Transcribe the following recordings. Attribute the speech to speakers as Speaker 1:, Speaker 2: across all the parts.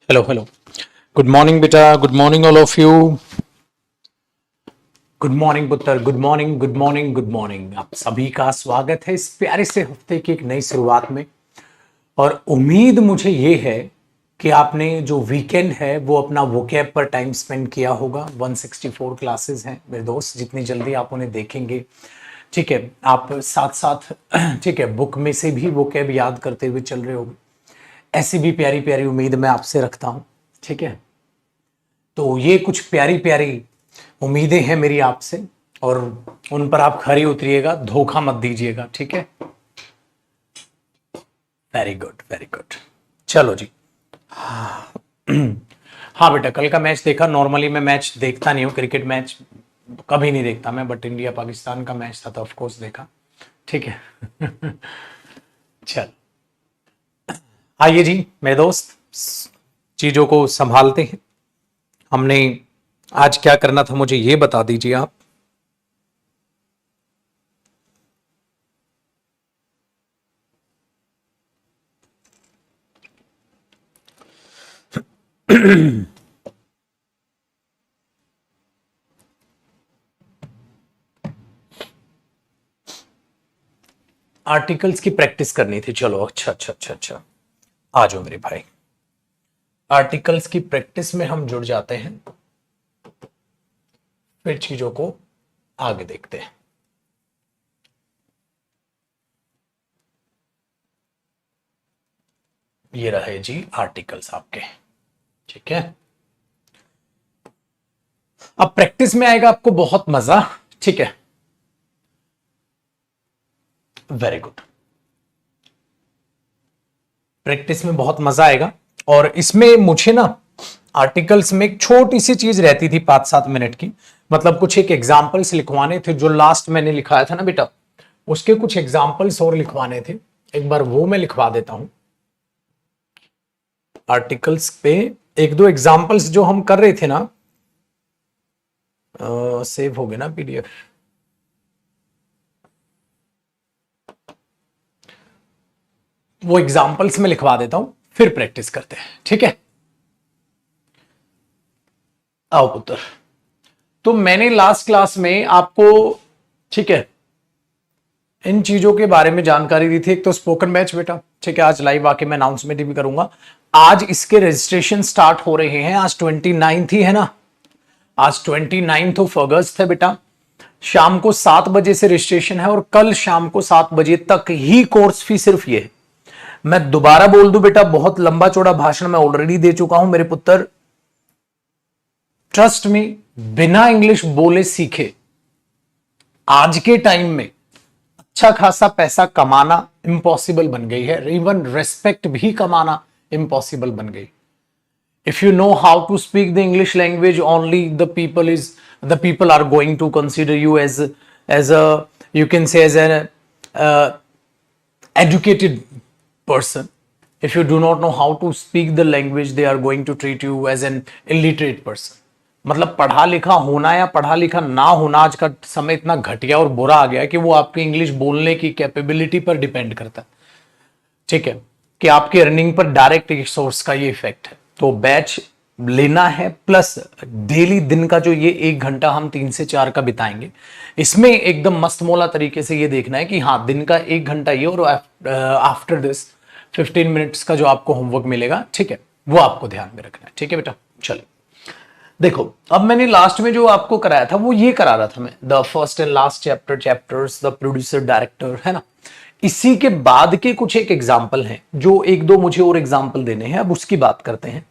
Speaker 1: Hello hello. Good morning बेटा, good morning all of you. Good morning पुत्र, good morning good morning good morning. आप सभी का स्वागत है इस प्यारे से हफ्ते की एक नई शुरुआत में। और उम्मीद मुझे ये है कि आपने जो वीकेंड है वो अपना वोकैब पर टाइम स्पेंड किया होगा। 164 क्लासेस हैं मेरे दोस्त, जितनी जल्दी आप उन्हें देखेंगे, ठीक है, आप साथ साथ ठीक है बुक में से भी वोकैब याद करते हुए चल रहे होंगे। ऐसी भी प्यारी प्यारी उम्मीद मैं आपसे रखता हूं, ठीक है। तो ये कुछ प्यारी प्यारी उम्मीदें हैं मेरी आपसे, और उन पर आप खरी उतरिएगा, धोखा मत दीजिएगा, ठीक है। Very good very good. चलो जी। हाँ बेटा, कल का मैच देखा। नॉर्मली मैं मैच देखता नहीं हूँ, क्रिकेट मैच कभी नहीं देखता मैं, बट इंडिया पाकिस्तान का मैच था तो ऑफ कोर्स देखा, ठीक है। चल आइए जी मेरे दोस्त, चीजों को संभालते हैं। हमने आज क्या करना था मुझे ये बता दीजिए आप। आर्टिकल्स की प्रैक्टिस करनी थी। चलो अच्छा अच्छा अच्छा अच्छा, आ जाओ मेरे भाई। आर्टिकल्स की प्रैक्टिस में हम जुड़ जाते हैं, फिर चीजों को आगे देखते हैं। ये रहे जी आर्टिकल्स आपके, ठीक है। अब प्रैक्टिस में आएगा आपको बहुत मजा, ठीक है। Very good. प्रैक्टिस में बहुत मजा आएगा। और इसमें मुझे ना आर्टिकल्स में एक छोटी सी चीज रहती थी 5-7 मिनट की, मतलब कुछ एक एग्जाम्पल्स लिखवाने थे। जो लास्ट मैंने लिखाया था ना बेटा, उसके कुछ एग्जाम्पल्स और लिखवाने थे। एक बार वो मैं लिखवा देता हूं। आर्टिकल्स पे एक दो एग्जाम्पल्स जो हम कर रहे थे ना, सेव हो गए ना पीडीएफ। वो एग्जाम्पल्स में लिखवा देता हूं, फिर प्रैक्टिस करते हैं, ठीक है। आओ पुत्र। तो मैंने लास्ट क्लास में आपको, ठीक है, इन चीजों के बारे में जानकारी दी थी। एक तो स्पोकन मैच बेटा, ठीक है, आज लाइव आके मैं अनाउंसमेंट भी करूंगा। आज इसके रजिस्ट्रेशन स्टार्ट हो रहे हैं। आज 29 ही है ना, आज 29 ऑफ अगस्त है बेटा। शाम को 7 बजे से रजिस्ट्रेशन है, और कल शाम को 7 बजे तक ही कोर्स फी सिर्फ ये है। मैं दोबारा बोल दूं बेटा, बहुत लंबा चौड़ा भाषण मैं ऑलरेडी दे चुका हूं मेरे पुत्र। ट्रस्ट में, बिना इंग्लिश बोले सीखे आज के टाइम में अच्छा खासा पैसा कमाना इम्पॉसिबल बन गई है। इवन रेस्पेक्ट भी कमाना इम्पॉसिबल बन गई। if you know how to speak the English language, only the people are going to consider you as a, you can say, as an uh, educated person. If you do not know how to speak the language, they are going to treat you as an illiterate person. मतलब पढ़ा लिखा होना या पढ़ा लिखा ना होना आज का समय इतना घटिया और बुरा आ गया है कि वो आपकी इंग्लिश बोलने की कैपेबिलिटी पर डिपेंड करता है, ठीक है, कि आपकी अर्निंग पर डायरेक्ट सोर्स का ये इफेक्ट है। तो बैच लेना है, प्लस डेली दिन का जो ये 1 घंटा हम 3 से 4 का बिताएंगे, इसमें एकदम मस्तमौला तरीके से ये देखना है कि हाँ, दिन का 1 घंटा ये, और आफ्टर दिस 15 मिनट्स का जो आपको होमवर्क मिलेगा, ठीक है, वो आपको ध्यान में रखना है, ठीक है बेटा। चलो देखो, अब मैंने लास्ट में जो आपको कराया था वो ये करा रहा था मैं, the first and last chapters, the producer director, है ना। इसी के बाद के कुछ एक एग्जाम्पल हैं, जो एक दो मुझे और एग्जाम्पल देने हैं, अब उसकी बात करते हैं।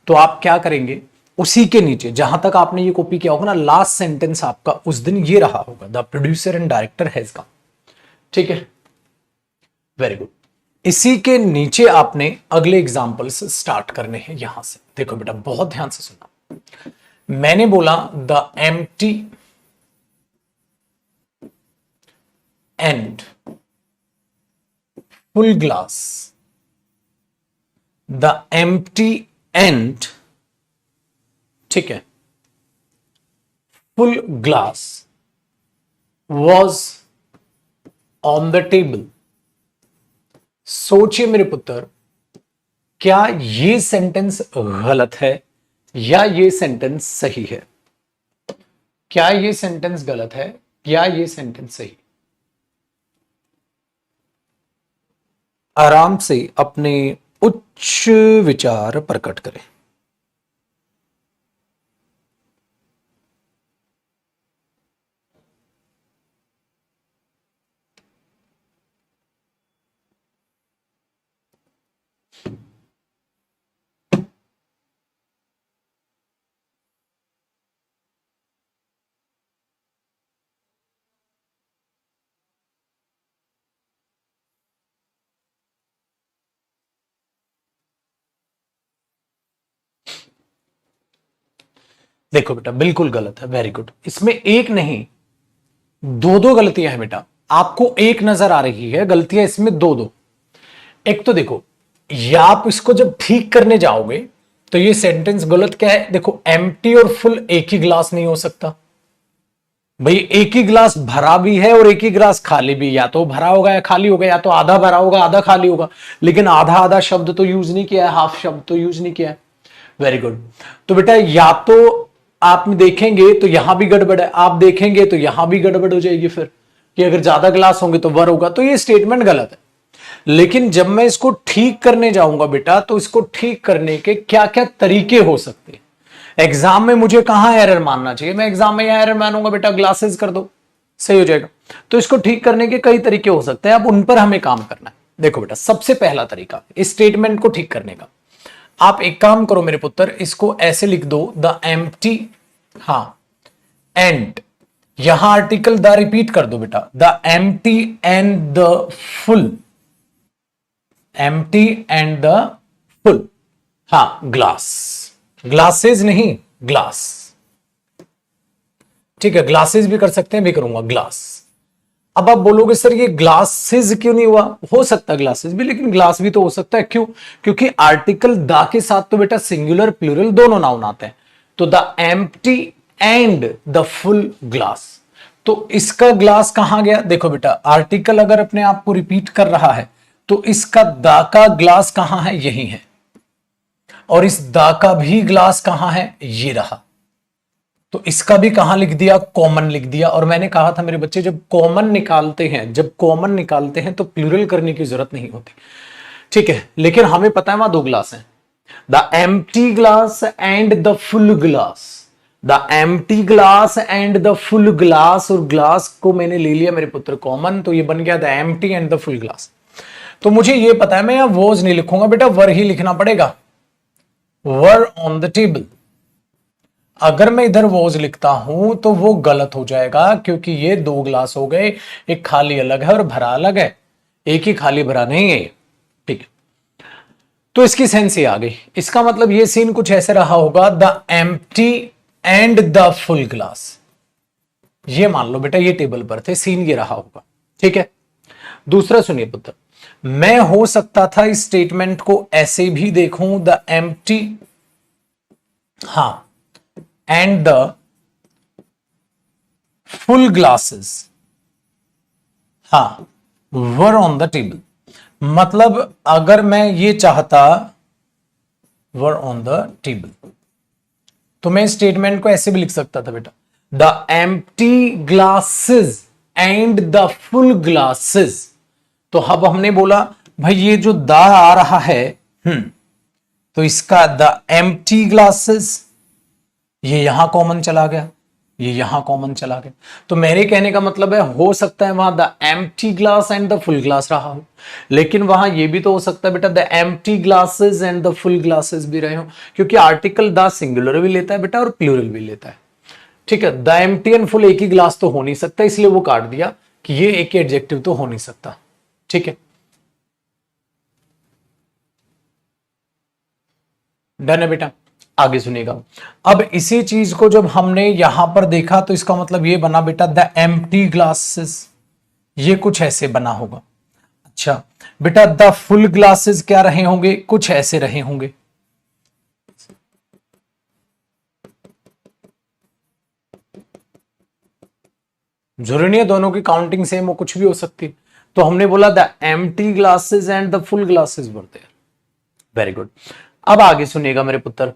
Speaker 1: तो आप क्या करेंगे, उसी के नीचे जहां तक आपने ये कॉपी किया होगा ना, लास्ट सेंटेंस आपका उस दिन ये रहा होगा, the producer and director has come, ठीक है। Very good. इसी के नीचे आपने अगले एग्जाम्पल्स स्टार्ट करने हैं यहां से। देखो बेटा, बहुत ध्यान से सुनना। मैंने बोला the empty and full glass, the empty and, ठीक है, full glass was on the table. सोचिए मेरे पुत्र, क्या ये सेंटेंस गलत है या ये सेंटेंस सही है? क्या ये सेंटेंस गलत है या ये सेंटेंस सही? आराम से अपने उच्च विचार प्रकट करें। देखो बेटा, बिल्कुल गलत है। Very good. इसमें एक नहीं, दो दो गलतियां हैं बेटा। आपको एक नजर आ रही है, गलतियां इसमें दो दो। एक तो देखो, या आप इसको जब ठीक करने जाओगे तो ये सेंटेंस गलत क्या है। देखो, एम्प्टी और फुल एक ही गिलास नहीं हो सकता भाई। एक ही गिलास भरा भी है और एक ही गिलास खाली भी। या तो भरा होगा या खाली होगा, या तो आधा भरा होगा आधा खाली होगा। लेकिन आधा आधा शब्द तो यूज नहीं किया है, हाफ शब्द तो यूज नहीं किया है। Very good. तो बेटा, या तो आप देखेंगे तो यहां भी गड़बड़ है, आप देखेंगे तो यहां भी गड़बड़ हो जाएगी फिर, कि अगर ज्यादा ग्लास होंगे तो वर होगा। तो ये स्टेटमेंट गलत है। लेकिन जब मैं इसको ठीक करने जाऊंगा बेटा, तो इसको ठीक करने के क्या क्या तरीके हो सकते हैं। एग्जाम में मुझे कहां एरर मानना चाहिए? मैं एग्जाम में यहां एरर मानूंगा बेटा, ग्लासेस कर दो, सही हो जाएगा। तो इसको ठीक करने के कई तरीके हो सकते हैं, अब उन पर हमें काम करना है। देखो बेटा, सबसे पहला तरीका इस स्टेटमेंट को ठीक करने का, आप एक काम करो मेरे पुत्र, इसको ऐसे लिख दो, द एम्प्टी, हां, एंड, यहां आर्टिकल द रिपीट कर दो बेटा, the empty and the full, empty and the full, हां, ग्लास, ग्लासेस नहीं, ग्लास। ठीक है, ग्लासेस भी कर सकते हैं, भी करूंगा ग्लास। अब आप बोलोगे सर ये ग्लासेस क्यों नहीं हुआ? हो सकता है ग्लासेस भी, लेकिन ग्लास भी तो हो सकता है। क्यों? क्योंकि आर्टिकल द के साथ तो बेटा सिंगुलर प्लूरल दोनों नाउन आते हैं। तो the empty and the full glass, तो इसका ग्लास कहां गया? देखो बेटा, आर्टिकल अगर अपने आप को रिपीट कर रहा है तो इसका द का ग्लास कहां है? यही है। और इस द का भी ग्लास कहां है? ये रहा। तो इसका भी कहां लिख दिया? कॉमन लिख दिया। और मैंने कहा था मेरे बच्चे, जब कॉमन निकालते हैं, जब कॉमन निकालते हैं तो प्लूरल करने की जरूरत नहीं होती। ठीक है, लेकिन हमें पता है वहां दो ग्लास हैं, the empty glass and the full glass. The empty glass and the full glass, और ग्लास को मैंने ले लिया मेरे पुत्र कॉमन, तो ये बन गया the empty and the full glass. तो मुझे ये पता है, मैं यहां वॉज नहीं लिखूंगा बेटा, वर ही लिखना पड़ेगा, वर ऑन द टेबल। अगर मैं इधर वॉज लिखता हूं तो वो गलत हो जाएगा, क्योंकि ये दो ग्लास हो गए, एक खाली अलग है और भरा अलग है, एक ही खाली भरा नहीं है। ठीक है, तो इसकी सेंस ये आ गई। इसका मतलब ये सीन कुछ ऐसे रहा होगा, the empty and the full glass. ये मान लो बेटा, ये टेबल पर थे, सीन ये रहा होगा। ठीक है, दूसरा सुनिए पुत्र, मैं हो सकता था इस स्टेटमेंट को ऐसे भी देखूं, द एम्प्टी, हां, एंड द फुल ग्लासेस, हाँ, वर ऑन द टेबल। मतलब अगर मैं ये चाहता, वर ऑन द टेबल, तो मैं स्टेटमेंट को ऐसे भी लिख सकता था बेटा, the empty glasses and the full glasses. तो अब हमने बोला भाई ये जो द आ रहा है, तो इसका द एम्प्टी ग्लासेस, ये यहां कॉमन चला गया, ये यहां कॉमन चला गया। तो मेरे कहने का मतलब है, हो सकता है वहां the empty glass and the full glass रहा हो, लेकिन वहां ये भी तो हो सकता है बेटा, the empty glasses and the full glasses भी रहे हो, क्योंकि आर्टिकल द सिंगुलर भी लेता है बेटा और प्लूरल भी लेता है। ठीक है, द एम्प्टी एंड फुल एक ही ग्लास तो हो नहीं सकता, इसलिए वो काट दिया कि ये एक ही एडजेक्टिव तो हो नहीं सकता। ठीक है, डन है बेटा। आगे सुनिएगा। अब इसी चीज को जब हमने यहां पर देखा तो इसका मतलब ये बना बेटा, द एम्प्टी ग्लासेस, ये कुछ ऐसे बना होगा। अच्छा बेटा, द फुल ग्लासेस क्या रहे होंगे? कुछ ऐसे रहे होंगे। जरूरी नहीं है दोनों की काउंटिंग सेम हो, कुछ भी हो सकती है। तो हमने बोला the empty glasses and the full glasses were there. Very good. अब आगे सुनिएगा मेरे पुत्र,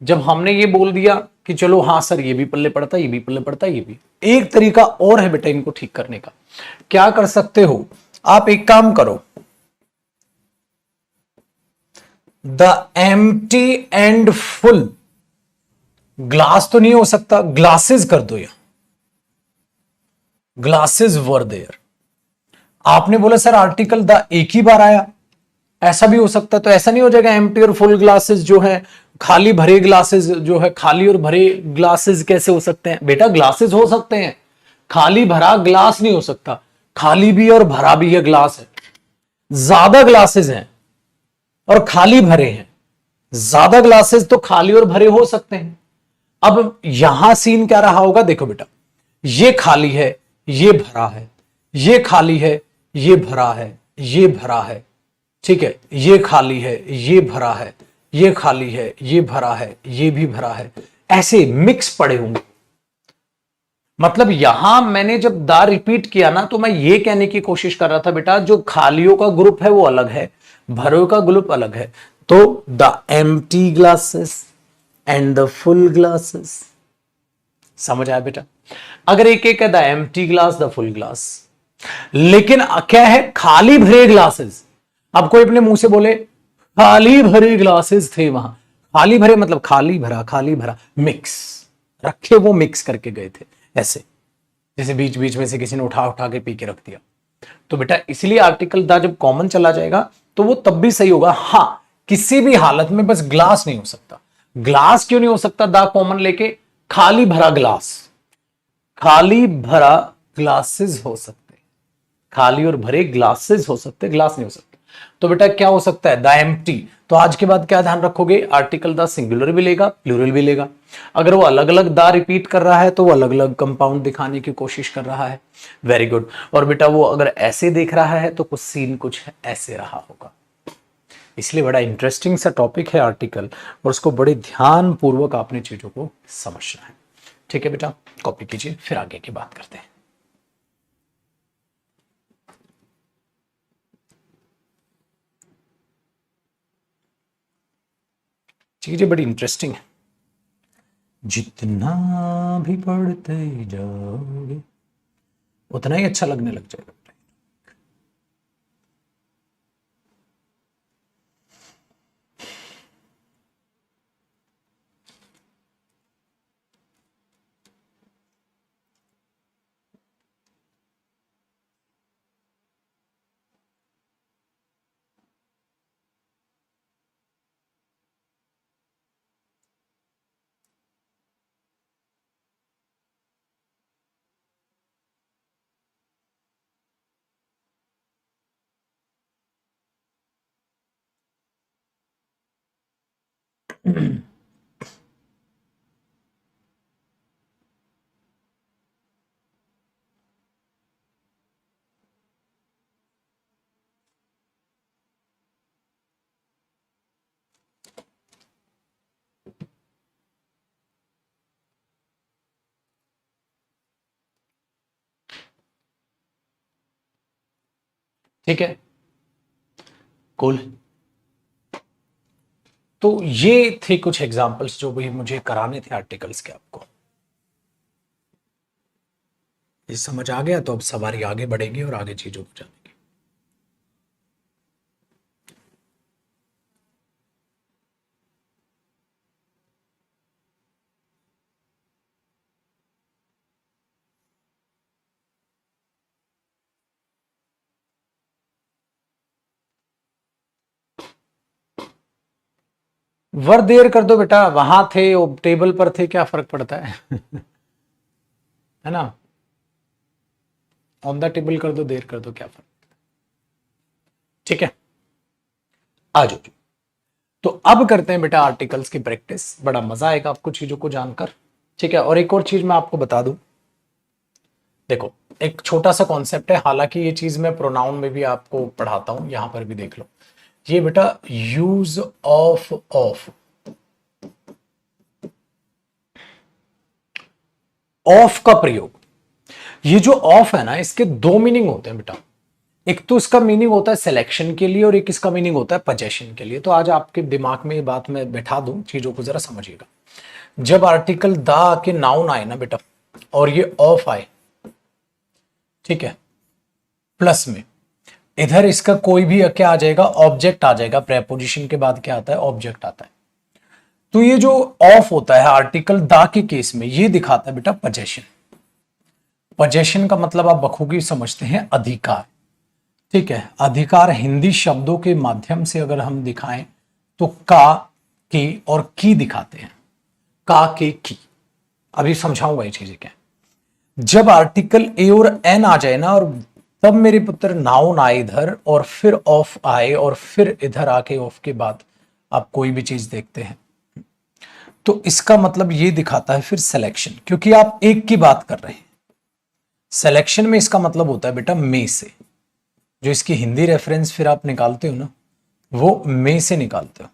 Speaker 1: जब हमने ये बोल दिया कि चलो हाँ सर ये भी पल्ले पड़ता है, ये भी पल्ले पड़ता है, ये भी, एक तरीका और है बेटा इनको ठीक करने का। क्या कर सकते हो आप, एक काम करो, the empty and full, glass तो नहीं हो सकता, ग्लासेस कर दो, या ग्लासेस वर देयर। आपने बोला सर आर्टिकल द एक ही बार आया, ऐसा भी हो सकता है, तो ऐसा नहीं हो जाएगा एम्प्टी और फुल ग्लासेस जो है, खाली भरे ग्लासेस जो है, खाली और भरे ग्लासेस कैसे हो सकते हैं बेटा, ग्लासेस हो सकते हैं, खाली भरा ग्लास नहीं हो सकता, खाली भी और भरा भी है ग्लास है, ज्यादा ग्लासेस हैं और खाली भरे हैं, ज्यादा ग्लासेस तो खाली और भरे हो सकते हैं। अब यहां सीन क्या रहा होगा, देखो बेटा, ये खाली है, ये भरा है, ये खाली है, ये भरा है, ये भरा है, ठीक है, ये खाली है, ये भरा है, ये खाली है, ये भरा है, ये भी भरा है, ऐसे मिक्स पड़े होंगे। मतलब यहां मैंने जब दा रिपीट किया ना, तो मैं ये कहने की कोशिश कर रहा था बेटा, जो खालियों का ग्रुप है वो अलग है, भरों का ग्रुप अलग है। तो the empty glasses and the full glasses, समझ आया बेटा? अगर एक एक है the empty glass, the full glass, लेकिन क्या है, खाली भरे ग्लासेस। अब कोई अपने मुंह से बोले खाली भरे ग्लासेस थे वहां, खाली भरे मतलब खाली भरा मिक्स, रखे वो मिक्स करके गए थे, ऐसे जैसे बीच बीच में से किसी ने उठा उठा के पी के रख दिया। तो बेटा इसलिए आर्टिकल दा जब कॉमन चला जाएगा तो वो तब भी सही होगा। हां, किसी भी हालत में बस ग्लास नहीं हो सकता। ग्लास क्यों नहीं हो सकता दा कॉमन लेके, खाली भरा ग्लास, खाली भरा ग्लासेस हो सकते, खाली और भरे ग्लासेस हो सकते, ग्लास नहीं हो सकते। तो बेटा क्या हो सकता है, द एम्प्टी। तो आज के बाद क्या ध्यान रखोगे, आर्टिकल द सिंगुलर भी लेगा, प्लूरल भी लेगा। अगर वो अलग अलग द रिपीट कर रहा है तो वो अलग अलग कंपाउंड दिखाने की कोशिश कर रहा है। Very good. और बेटा वो अगर ऐसे देख रहा है तो कुछ सीन कुछ ऐसे रहा होगा। इसलिए बड़ा इंटरेस्टिंग सा टॉपिक है आर्टिकल, और उसको बड़े ध्यान पूर्वक आपने चीजों को समझना है। ठीक है बेटा, कॉपी कीजिए, फिर आगे की बात करते हैं। चीजें बड़ी इंटरेस्टिंग है, जितना भी पढ़ते जाओगे उतना ही अच्छा लगने लग जाएगा। ठीक है, कूल। तो ये थे कुछ एग्जांपल्स जो भी मुझे कराने थे आर्टिकल्स के आपको। ये समझ आ गया तो अब सवारी आगे बढ़ेगी और आगे चीजों को जानेगी। वर देर कर दो बेटा, वहां थे, वो टेबल पर थे, क्या फर्क पड़ता है है ना, ऑन द टेबल कर दो, देर कर दो, क्या फर्क। ठीक है, आ जाओ। तो अब करते हैं बेटा आर्टिकल्स की प्रैक्टिस, बड़ा मजा आएगा आपको चीजों को जानकर। ठीक है, और एक और चीज मैं आपको बता दूं, देखो एक छोटा सा कॉन्सेप्ट है, हालांकि ये चीज मैं प्रोनाउन में भी आपको पढ़ाता हूं, यहां पर भी देख लो। ये बेटा यूज ऑफ ऑफ का प्रयोग। ये जो ऑफ है ना, इसके दो मीनिंग होते हैं बेटा। एक तो इसका मीनिंग होता है सिलेक्शन के लिए और एक इसका मीनिंग होता है पोजेशन के लिए। तो आज आपके दिमाग में ये बात मैं बैठा दूं, चीजों को जरा समझिएगा। जब आर्टिकल द आके नाउन आए ना बेटा और ये ऑफ आए, ठीक है, प्लस में इधर इसका कोई भी क्या आ जाएगा, ऑब्जेक्ट आ जाएगा। प्रेपोजिशन के बाद क्या आता है, ऑब्जेक्ट आता है। तो ये जो ऑफ होता है आर्टिकल द के केस में, ये दिखाता है बेटा पोजेशन। पोजेशन का मतलब आप बखूबी समझते हैं अधिकार, ठीक है। अधिकार हिंदी शब्दों के माध्यम से अगर हम दिखाएं तो का, की और की दिखाते हैं। का, के, की। अभी समझाऊंगा ये चीजें क्या है। जब आर्टिकल ए और एन आ जाए ना, और तब मेरे पुत्र नाउन आए इधर और फिर ऑफ आए और फिर इधर आके ऑफ के बाद आप कोई भी चीज देखते हैं, तो इसका मतलब ये दिखाता है फिर सिलेक्शन, क्योंकि आप एक की बात कर रहे हैं। सिलेक्शन में इसका मतलब होता है बेटा में से। जो इसकी हिंदी रेफरेंस फिर आप निकालते हो ना, वो में से निकालते हो,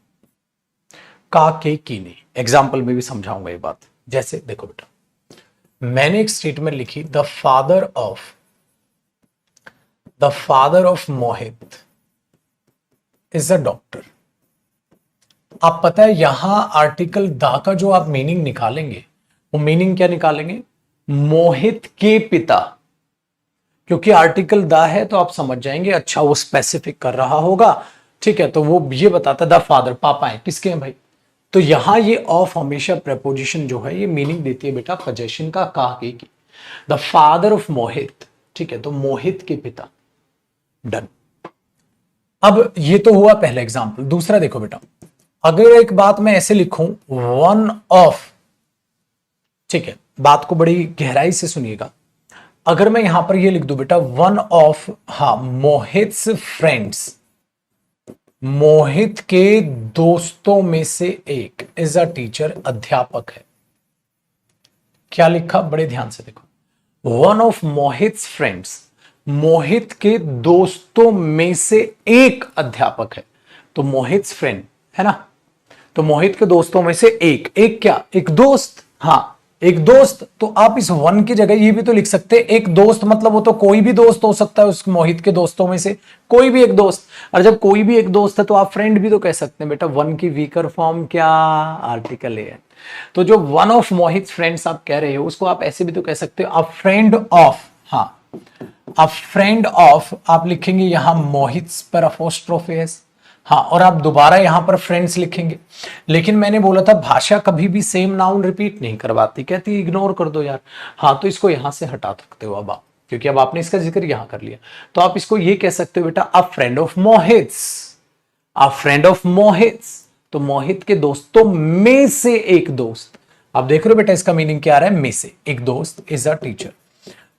Speaker 1: का, के, की नहीं। एग्जाम्पल में भी समझाऊंगा ये बात। जैसे देखो बेटा, मैंने एक स्टेटमेंट लिखी, the father of Mohit is a doctor. आप पता है यहां आर्टिकल द का जो आप मीनिंग निकालेंगे, वो मीनिंग क्या निकालेंगे, मोहित के पिता। क्योंकि आर्टिकल द है तो आप समझ जाएंगे, अच्छा वो स्पेसिफिक कर रहा होगा, ठीक है। तो वो ये बताता है द फादर, पापा है, किसके हैं भाई। तो यहां ये ऑफ हमेशा प्रेपोजिशन जो है ये मीनिंग देती है बेटा पोजेशन का, के की। द फादर ऑफ मोहित, ठीक है, तो मोहित के पिता। डन। अब ये तो हुआ पहला एग्जांपल। दूसरा देखो बेटा, अगर एक बात मैं ऐसे लिखूं, वन ऑफ, ठीक है, बात को बड़ी गहराई से सुनिएगा। अगर मैं यहां पर ये लिख दूं बेटा, वन ऑफ, हाँ, मोहित्स फ्रेंड्स, मोहित के दोस्तों में से एक इज अ टीचर, अध्यापक है। क्या लिखा, बड़े ध्यान से देखो, वन ऑफ मोहित्स फ्रेंड्स, मोहित के दोस्तों में से एक अध्यापक है। तो मोहित्स फ्रेंड है ना, तो मोहित के दोस्तों में से एक, एक क्या, एक दोस्त, हाँ एक दोस्त। तो आप इस वन की जगह ये भी तो लिख सकते हैं एक दोस्त, मतलब वो तो कोई भी दोस्त हो सकता है उस मोहित के दोस्तों में से कोई भी एक दोस्त। और जब कोई भी एक दोस्त है तो आप फ्रेंड भी तो कह सकते हैं बेटा। वन की वीकर फॉर्म क्या, आर्टिकल है। तो जो वन ऑफ मोहित फ्रेंड्स आप कह रहे हो, उसको आप ऐसे भी तो कह सकते हो, अ फ्रेंड ऑफ, हाँ, अ फ्रेंड ऑफ आप लिखेंगे यहां मोहित पर अपोस्ट्रोफ एस, हाँ, और आप दोबारा यहां पर फ्रेंड्स लिखेंगे। लेकिन मैंने बोला था भाषा कभी भी सेम नाउन रिपीट नहीं करवाती, कहती इग्नोर कर दो यार। हाँ, तो इसको यहां से हटा सकते हो अब आप, क्योंकि अब आपने इसका जिक्र यहां कर लिया। तो आप इसको ये कह सकते हो बेटा, अ friend of Mohit's, a friend of Mohit's, तो मोहित के दोस्तों में से एक दोस्त। आप देख रहे हो बेटा इसका मीनिंग क्या आ रहा है, में से एक दोस्त इज अ टीचर।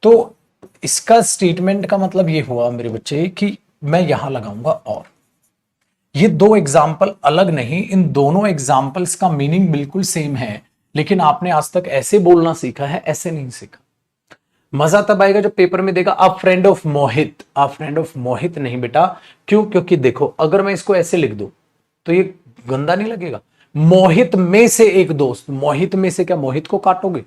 Speaker 1: तो इसका स्टेटमेंट का मतलब ये हुआ मेरे बच्चे कि मैं यहां लगाऊंगा और। ये दो एग्जाम्पल अलग नहीं, इन दोनों एग्जाम्पल्स का मीनिंग बिल्कुल सेम है, लेकिन आपने आज तक ऐसे बोलना सीखा है, ऐसे नहीं सीखा। मजा तब आएगा जब पेपर में देगा a friend of Mohit, a friend of Mohit नहीं बेटा। क्यों, क्योंकि देखो अगर मैं इसको ऐसे लिख दूं तो ये गंदा नहीं लगेगा। मोहित में से एक दोस्त, मोहित में से क्या मोहित को काटोगे,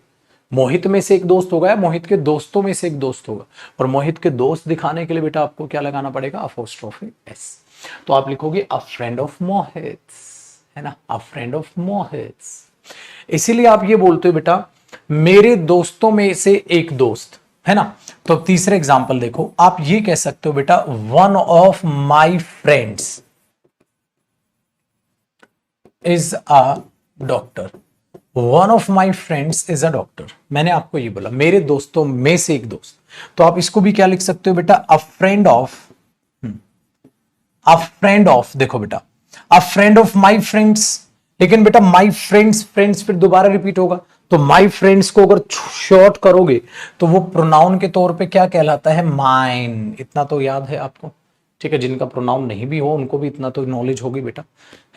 Speaker 1: मोहित में से एक दोस्त होगा या मोहित के दोस्तों में से एक दोस्त होगा। और मोहित के दोस्त दिखाने के लिए बेटा आपको क्या लगाना पड़ेगा, अपोस्ट्रोफी एस। तो आप लिखोगे अ फ्रेंड ऑफ मोहित्स, है ना, अ फ्रेंड ऑफ मोहित्स। इसीलिए आप ये बोलते हो बेटा मेरे दोस्तों में से एक दोस्त, है ना। तो तीसरे एग्जांपल देखो, आप ये कह सकते हो बेटा one of my friends is a doctor, one of my friends is a doctor. मैंने आपको ये बोला मेरे दोस्तों में से एक दोस्त। तो आप इसको भी क्या लिख सकते हो बेटा, अ friend of, a friend of, देखो बेटा अ फ्रेंड ऑफ माई फ्रेंड्स। लेकिन बेटा माई फ्रेंड्स, फ्रेंड्स फिर दोबारा रिपीट होगा, तो माई फ्रेंड्स को अगर शॉर्ट करोगे तो वो प्रोनाउन के तौर पे क्या कहलाता है, माइन। इतना तो याद है आपको, ठीक है। जिनका प्रोनाउन नहीं भी हो उनको भी इतना तो नॉलेज होगी बेटा,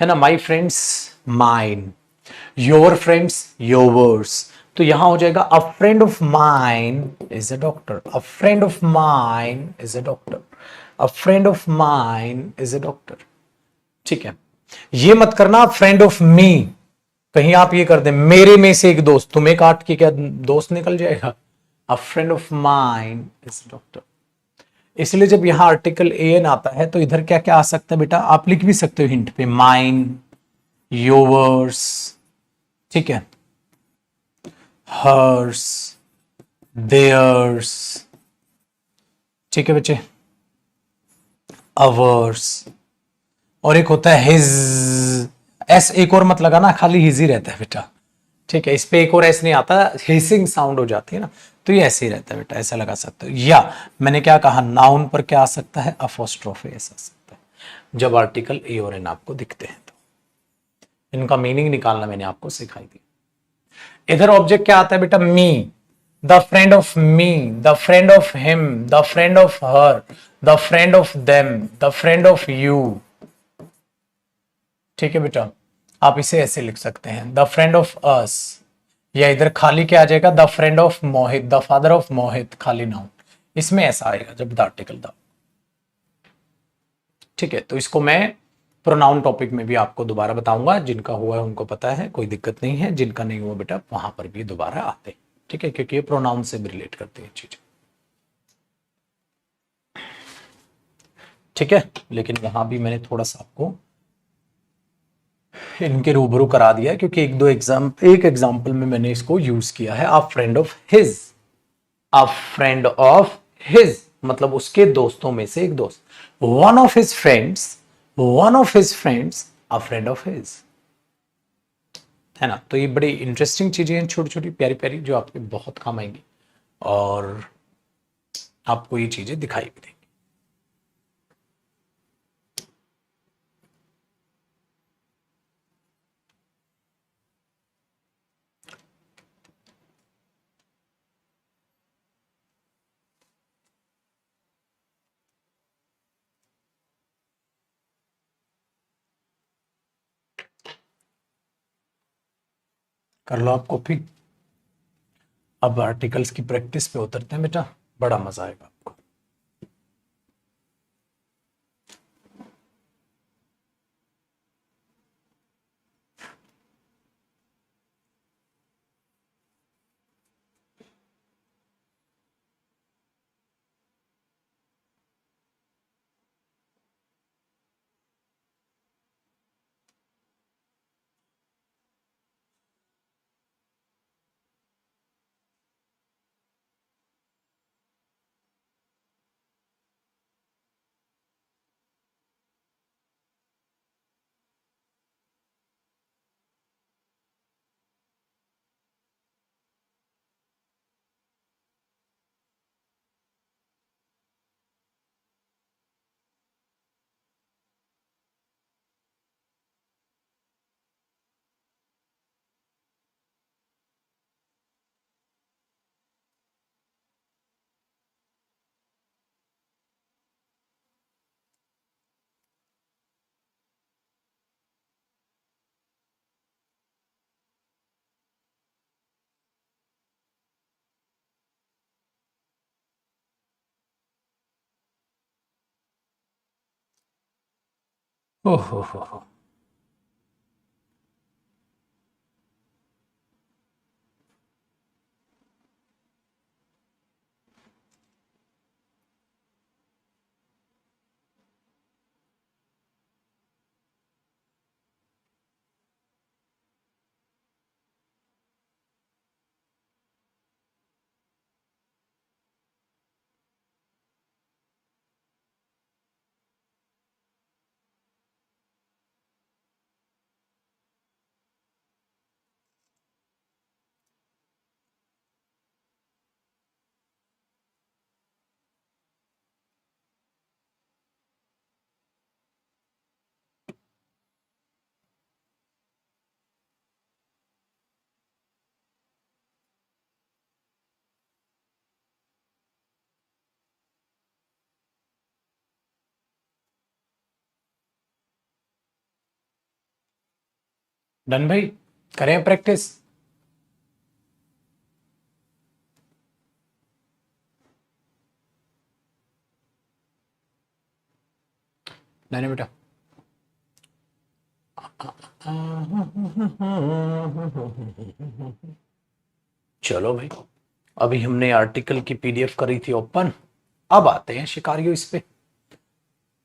Speaker 1: है ना। My friends mine, your friends yours. तो यहां हो जाएगा अ friend of mine is a doctor, a friend of mine is a doctor, a friend of mine is a doctor, ठीक है। ये मत करना फ्रेंड ऑफ मी, कहीं आप ये कर दें मेरे में से एक दोस्त, तुम्हें काट के क्या दोस्त निकल जाएगा। अ friend of mine is doctor. इसलिए जब यहां आर्टिकल एन आता है तो इधर क्या क्या आ सकता है बेटा, आप लिख भी सकते हो हिंट पे, माइन, योवर्स, ठीक है, हर्स, देयर्स, ठीक है बच्चे, अवर्स, और एक होता है हिज, एस एक और मत लगाना, खाली हिज ही रहता है बेटा, ठीक है, इस पे एक और एस नहीं आता, हिसिंग साउंड हो जाती है ना, तो ये ऐसे ही रहता है बेटा, ऐसा लगा सकते हो। या मैंने क्या कहा, नाउन पर क्या आ सकता है, अपोस्ट्रोफे ऐसा आ सकता है जब आर्टिकल ए और एन आपको दिखते हैं, तो इनका मीनिंग निकालना मैंने आपको सिखाई दी। इधर ऑब्जेक्ट क्या आता है बेटा, me, the friend of me, the friend of him, the friend of her, the friend of them, the friend of you, ठीक है बेटा, आप इसे ऐसे लिख सकते हैं, द फ्रेंड ऑफ अस, या इधर खाली क्या आ जाएगा, the friend of Mohit, the father of Mohit, खाली नाउन, इसमें ऐसा आएगा जब द आर्टिकल द, ठीक है। तो इसको मैं प्रोनाउन टॉपिक में भी आपको दोबारा बताऊंगा, जिनका हुआ है उनको पता है, कोई दिक्कत नहीं है, जिनका नहीं हुआ बेटा वहां पर भी दोबारा आते हैं, ठीक है, क्योंकि ये प्रोनाउन से भी रिलेट करते हैं चीजें, ठीक है। लेकिन वहां भी मैंने थोड़ा सा आपको इनके रूबरू करा दिया है, क्योंकि एक एग्जाम्पल में मैंने इसको यूज किया है, अ friend of his, a friend of his मतलब उसके दोस्तों में से एक दोस्त, one of his friends, one of his friends, a friend of his, है ना। तो ये बड़ी इंटरेस्टिंग चीजें हैं, छोटी छोटी प्यारी प्यारी, जो आपके बहुत काम आएंगी और आपको ये चीजें दिखाई भी देंगी। कर लो आप कॉपी। अब आर्टिकल्स की प्रैक्टिस पे उतरते हैं बेटा, बड़ा मजा आएगा आपको। ओहो, डन भाई, करें प्रैक्टिस। नहीं बेटा, चलो भाई, अभी हमने आर्टिकल की पीडीएफ करी थी ओपन, अब आते हैं शिकारियों इस पे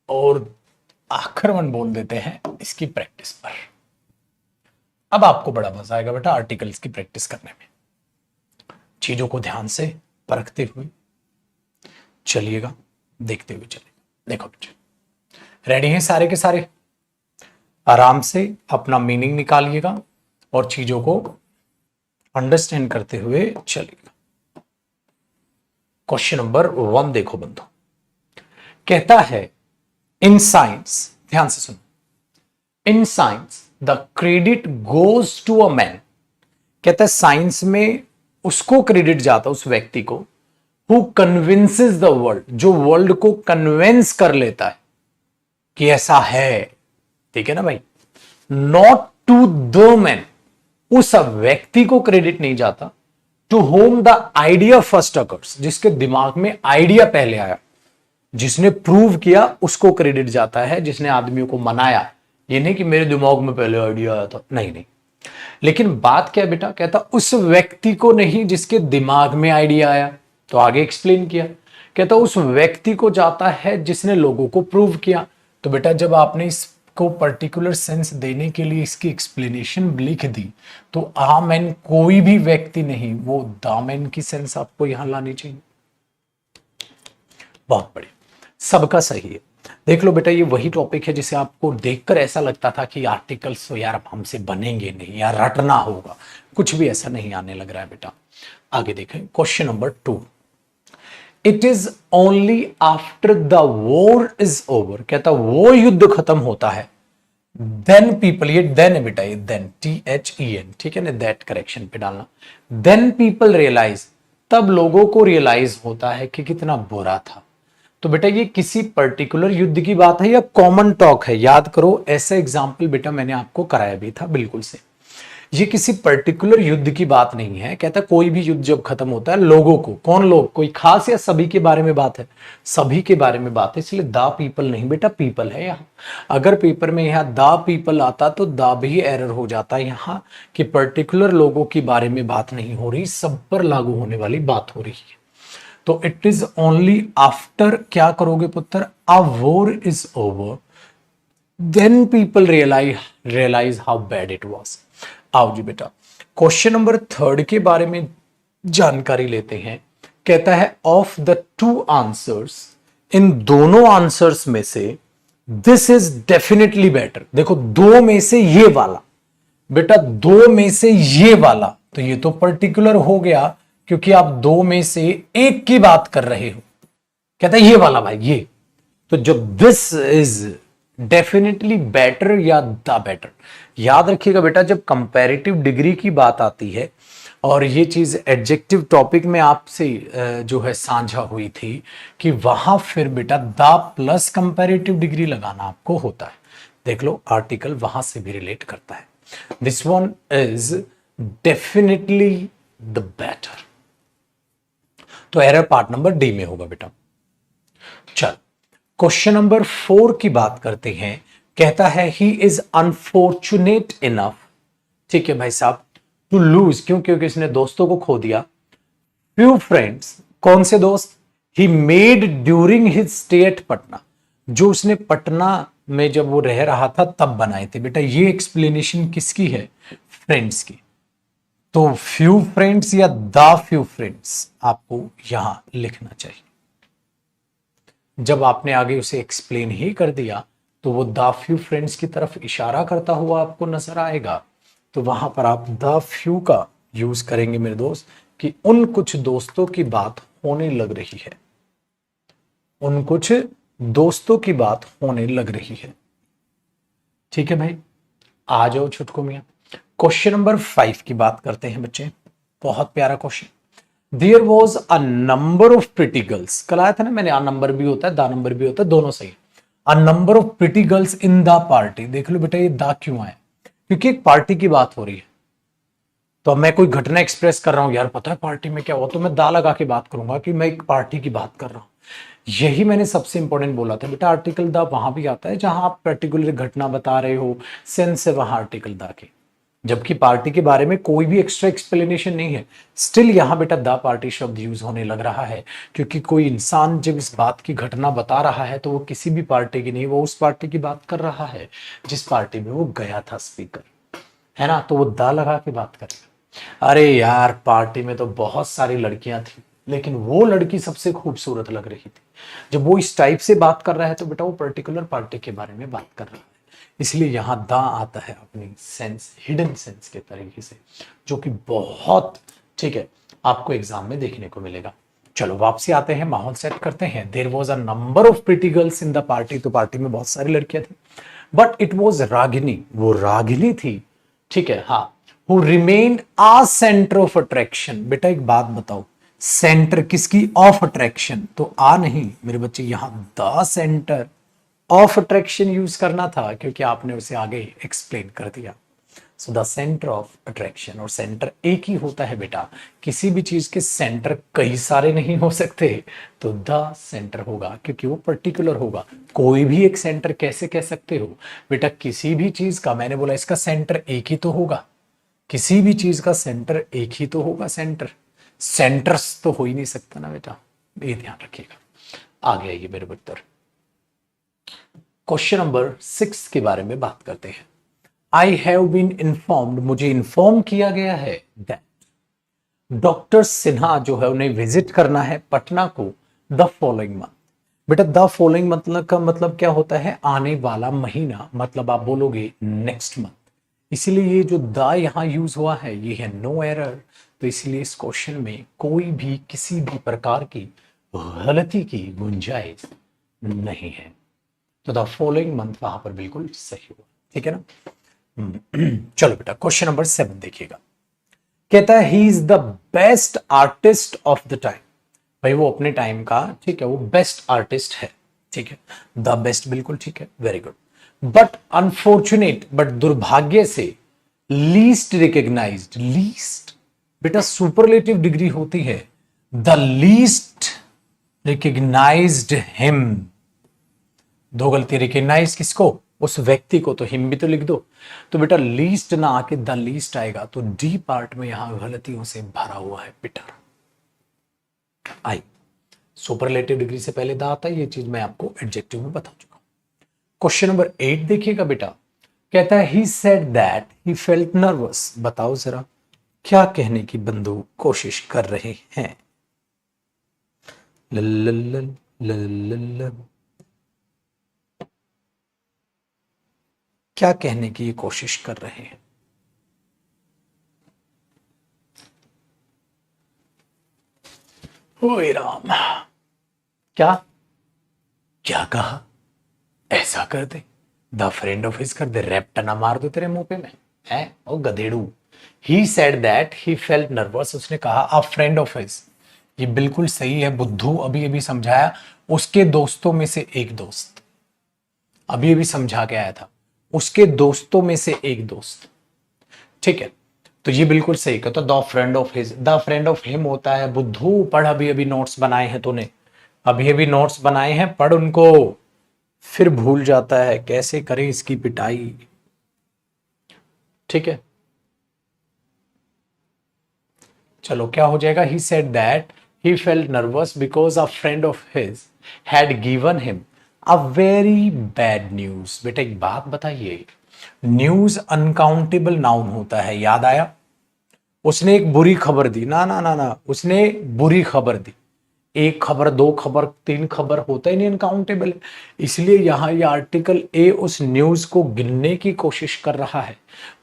Speaker 1: और आक्रमण बोल देते हैं इसकी प्रैक्टिस पर। अब आपको बड़ा मजा आएगा बेटा आर्टिकल्स की प्रैक्टिस करने में। चीजों को ध्यान से परखते हुए चलिएगा, देखते हुए चलिएगा। देखो बच्चे, रेडी हैं सारे के सारे? आराम से अपना मीनिंग निकालिएगा और चीजों को अंडरस्टैंड करते हुए चलिएगा। क्वेश्चन नंबर 1 देखो बंधु, कहता है इन साइंस, ध्यान से सुनो, in science the credit goes to a man. कहता है साइंस में उसको क्रेडिट जाता, उस व्यक्ति को, हु कन्विंसेस द वर्ल्ड, जो वर्ल्ड को कन्विंस कर लेता है कि ऐसा है। ठीक है ना भाई? नॉट टू द मैन, उस व्यक्ति को क्रेडिट नहीं जाता, to whom the idea first occurs, जिसके दिमाग में आइडिया पहले आया, जिसने प्रूव किया उसको क्रेडिट जाता है, जिसने आदमियों को मनाया। ये नहीं कि मेरे दिमाग में पहले आइडिया आया था, नहीं नहीं। लेकिन बात क्या है बेटा, कहता उस व्यक्ति को नहीं जिसके दिमाग में आइडिया आया, तो आगे एक्सप्लेन किया। कहता उस व्यक्ति को जाता है जिसने लोगों को प्रूव किया। तो बेटा जब आपने इसको पर्टिकुलर सेंस देने के लिए इसकी एक्सप्लेनेशन लिख दी, तो आमेन कोई भी व्यक्ति नहीं, वो दामेन की सेंस आपको यहां लानी चाहिए। बहुत बढ़िया, सबका सही है। देख लो बेटा, ये वही टॉपिक है जिसे आपको देखकर ऐसा लगता था कि आर्टिकल्स तो यार अब हमसे बनेंगे नहीं, यार रटना होगा, कुछ भी ऐसा नहीं आने लग रहा है बेटा। आगे देखें question number 2, it is only after the war is over. कहता वो युद्ध खत्म होता है, देन पीपल, ये देन है बेटा, ये देन THEN, ठीक है ना, दैट करेक्शन पे डालना। देन पीपल रियलाइज, तब लोगों को रियलाइज होता है कि कितना बुरा था। तो बेटा ये किसी पर्टिकुलर युद्ध की बात है या कॉमन टॉक है? याद करो, ऐसा एग्जाम्पल बेटा मैंने आपको कराया भी था बिल्कुल से। ये किसी पर्टिकुलर युद्ध की बात नहीं है। कहता कोई भी युद्ध जब खत्म होता है, लोगों को, कौन लोग, कोई खास या सभी के बारे में बात है? सभी के बारे में बात है, इसलिए द पीपल नहीं बेटा, पीपल है यहाँ। अगर पेपर में यहाँ द पीपल आता तो द भी एरर हो जाता है यहाँ, कि पर्टिकुलर लोगों के बारे में बात नहीं हो रही, सब पर लागू होने वाली बात हो रही है। तो इट इज ओनली आफ्टर, क्या करोगे पुत्र, a war is over, then people realise how bad it was. आओ जी बेटा, क्वेश्चन नंबर 3 के बारे में जानकारी लेते हैं। कहता है ऑफ द 2 आंसर्स, इन दोनों आंसर्स में से दिस इज डेफिनेटली बेटर। देखो 2 में से ये वाला बेटा, 2 में से ये वाला, तो ये तो पर्टिकुलर हो गया क्योंकि आप 2 में से एक की बात कर रहे हो। कहता है ये वाला भाई, ये तो जब दिस इज डेफिनेटली बेटर या द बेटर, याद रखिएगा बेटा, जब कंपैरेटिव डिग्री की बात आती है, और ये चीज एडजेक्टिव टॉपिक में आपसे जो है साझा हुई थी कि वहां फिर बेटा द प्लस कंपैरेटिव डिग्री लगाना आपको होता है। देख लो आर्टिकल वहां से भी रिलेट करता है। This one is definitely the better, तो एरर पार्ट नंबर डी में होगा बेटा। चल क्वेश्चन नंबर 4 की बात करते हैं। कहता है ही इज अनफॉर्चुनेट इनफ, ठीक है भाई साहब, टू लूज, क्यों? क्योंकि इसने दोस्तों को खो दिया। फ्यू फ्रेंड्स, कौन से दोस्त? He made during his stay at Patna, जो उसने पटना में जब वो रह रहा था तब बनाए थे। बेटा ये एक्सप्लेनेशन किसकी है? फ्रेंड्स की। तो फ्यू फ्रेंड्स या द फ्यू फ्रेंड्स आपको यहां लिखना चाहिए। जब आपने आगे उसे एक्सप्लेन ही कर दिया तो वो द फ्यू फ्रेंड्स की तरफ इशारा करता हुआ आपको नजर आएगा, तो वहां पर आप द फ्यू का यूज करेंगे मेरे दोस्त, कि उन कुछ दोस्तों की बात होने लग रही है, उन कुछ दोस्तों की बात होने लग रही है। ठीक है भाई, आ जाओ छुटकू मियां। क्वेश्चन नंबर 5 की बात करते हैं बच्चे, बहुत प्यारा question. There was a number of pretty girls, कल आया था ना मैंने, आ नंबर भी होता है दा नंबर भी होता है, दोनों सही। अ number of pretty girls in the party, देख लो बेटा ये दा क्यों आया, क्योंकि एक पार्टी की बात हो रही है। तो अब मैं कोई घटना एक्सप्रेस कर रहा हूं, यार पता है पार्टी में क्या हुआ, तो मैं दा लगा के बात करूंगा कि मैं एक पार्टी की बात कर रहा हूं। यही मैंने सबसे इंपॉर्टेंट बोला था बेटा, आर्टिकल दा वहां भी आता है जहां आप पर्टिकुलर घटना बता रहे हो, सेंस है वहां आर्टिकल दा के। जबकि पार्टी के बारे में कोई भी एक्स्ट्रा एक्सप्लेनेशन नहीं है। स्टिल यहां बेटा द पार्टी शब्द यूज होने लग रहा है, क्योंकि कोई इंसान जब इस बात की घटना बता रहा है तो वो किसी भी पार्टी की नहीं, वो उस पार्टी की बात कर रहा है जिस पार्टी में वो गया था स्पीकर, है ना। तो वो द लगा के बात करेगा। अरे यार, पार्टी में तो बहुत सारी लड़कियां थी, लेकिन वो लड़की सबसे खूबसूरत लग रही थी। जब वो इस टाइप से बात कर रहा है तो बेटा वो पर्टिकुलर पार्टी के बारे में बात कर रहा है। इसलिए यहां दा आता है अपनी सेंस, हिडन सेंस के तरीके से, जो कि बहुत ठीक है आपको एग्जाम में देखने को मिलेगा। चलो वापसी आते हैं, माहौल सेट करते हैं। There was a number of pretty girls in the party, तो पार्टी में बहुत सारी लड़कियां थी, बट इट वॉज रागिनी, वो रागिनी थी, ठीक है हाँ, who remain a centre of attraction. बेटा एक बात बताओ, सेंटर किसकी? ऑफ अट्रैक्शन, तो आ नहीं मेरे बच्चे, यहां the centre of attraction use करना था, क्योंकि आपने उसे आगे एक्सप्लेन कर दिया। So the centre of attraction, और सेंटर एक ही होता है बेटा, किसी भी चीज के सेंटर कई सारे नहीं हो सकते, तो द सेंटर होगा क्योंकि वो पर्टिकुलर होगा। कोई भी एक सेंटर कैसे कह सकते हो बेटा? किसी भी चीज का, मैंने बोला इसका सेंटर एक ही तो होगा, किसी भी चीज का सेंटर एक ही तो होगा, सेंटर, सेंटर्स तो हो ही नहीं सकता ना बेटा, ये ध्यान रखिएगा। आगे आइए मेरे उत्तर। क्वेश्चन नंबर 6 के बारे में बात करते हैं। आई हैव बीन इन्फॉर्म्ड, मुझे इन्फॉर्म किया गया है, दैट डॉक्टर सिन्हा जो है उन्हें विजिट करना है पटना को द फॉलोइंग मंथ। बेटा द फॉलोइंग मतलब का मतलब क्या होता है? आने वाला महीना, मतलब आप बोलोगे नेक्स्ट मंथ। इसीलिए ये जो द यहां यूज हुआ है ये है नो एरर, तो इसलिए इस क्वेश्चन में कोई भी किसी भी प्रकार की गलती की गुंजाइश नहीं है। तो द फॉलोइंग मंथ वहां पर बिल्कुल सही हुआ, ठीक है ना। चलो बेटा क्वेश्चन नंबर 7 देखिएगा। कहता है he is the best artist of the time. भाई वो अपने टाइम का, ठीक है, वो बेस्ट आर्टिस्ट है, ठीक है, द बेस्ट बिल्कुल ठीक है, very good. But unfortunate, but दुर्भाग्य से, लीस्ट रिकग्नाइज्ड, लीस्ट बेटा सुपरलेटिव डिग्री होती है, द लीस्ट रिकग्नाइज्ड हिम। दो गलती, रिकग्नाइज किसको? उस व्यक्ति को, तो हिम भी तो लिख दो। तो बेटा लीस्ट ना आके द लीस्ट आएगा, तो डी पार्ट में यहां गलतियों से भरा हुआ है बेटा। आई सुपरलेटिव डिग्री से पहले द आता है, ये चीज मैं आपको एडजेक्टिव में बता चुका हूं। क्वेश्चन नंबर 8 देखिएगा बेटा। कहता है ही said that he felt nervous. बताओ जरा क्या कहने की बंधु कोशिश कर रहे हैं? लल्लल लल्लल, क्या कहने की कोशिश कर रहे हैं? ओए राम, क्या क्या कहा? ऐसा कर दे, द फ्रेंड ऑफ हिज कर दे, रैप्टना मार दो तेरे मुंह पे में, है ओ गधेड़ू। He said that he felt nervous, उसने कहा अ फ्रेंड ऑफ हिज, ये बिल्कुल सही है बुद्धू, अभी अभी समझाया, उसके दोस्तों में से एक दोस्त, अभी अभी समझा के आया था, उसके दोस्तों में से एक दोस्त, ठीक है, तो ये बिल्कुल सही कहता। The friend of his, the friend of him होता है बुद्धू, पढ़, अभी अभी नोट्स बनाए हैं तूने, अभी अभी नोट्स बनाए हैं, पढ़ उनको, फिर भूल जाता है, कैसे करें इसकी पिटाई, ठीक है। चलो क्या हो जाएगा? ही said that he felt nervous because a friend of his had given him a very bad news. बेटा एक बात बताइए, न्यूज अनकाउंटेबल नाउन होता है, याद आया? उसने एक बुरी खबर दी, ना ना ना ना, उसने बुरी खबर दी, एक खबर, दो खबर, तीन खबर, होता ही नहीं, अनकाउंटेबल। इसलिए यहां ये आर्टिकल ए उस न्यूज को गिनने की कोशिश कर रहा है,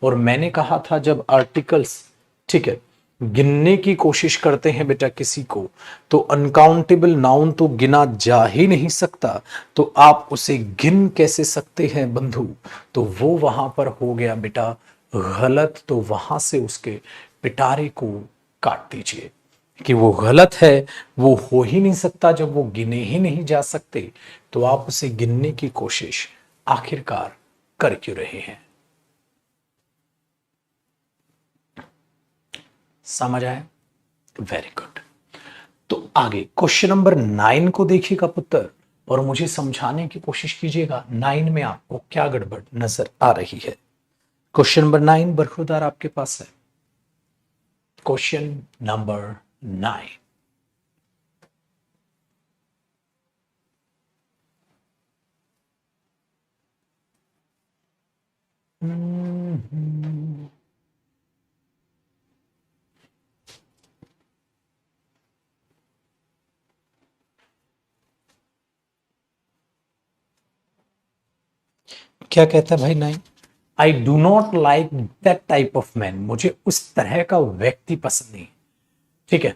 Speaker 1: और मैंने कहा था जब आर्टिकल्स, ठीक है, गिनने की कोशिश करते हैं बेटा किसी को, तो अनकाउंटेबल नाउन तो गिना जा ही नहीं सकता, तो आप उसे गिन कैसे सकते हैं बंधु? तो वो वहां पर हो गया बेटा गलत, तो वहां से उसके पिटारे को काट दीजिए कि वो गलत है, वो हो ही नहीं सकता जब वो गिने ही नहीं जा सकते, तो आप उसे गिनने की कोशिश आखिरकार कर क्यों रहे हैं? समझ आया? Very good. तो आगे क्वेश्चन नंबर 9 को देखिएगा पुत्र, और मुझे समझाने की कोशिश कीजिएगा 9 में आपको क्या गड़बड़ नजर आ रही है। क्वेश्चन नंबर 9 बरखुरदार आपके पास है। क्वेश्चन नंबर 9, क्या कहता है भाई 9? आई do not like that type of man, मुझे उस तरह का व्यक्ति पसंद नहीं। ठीक है,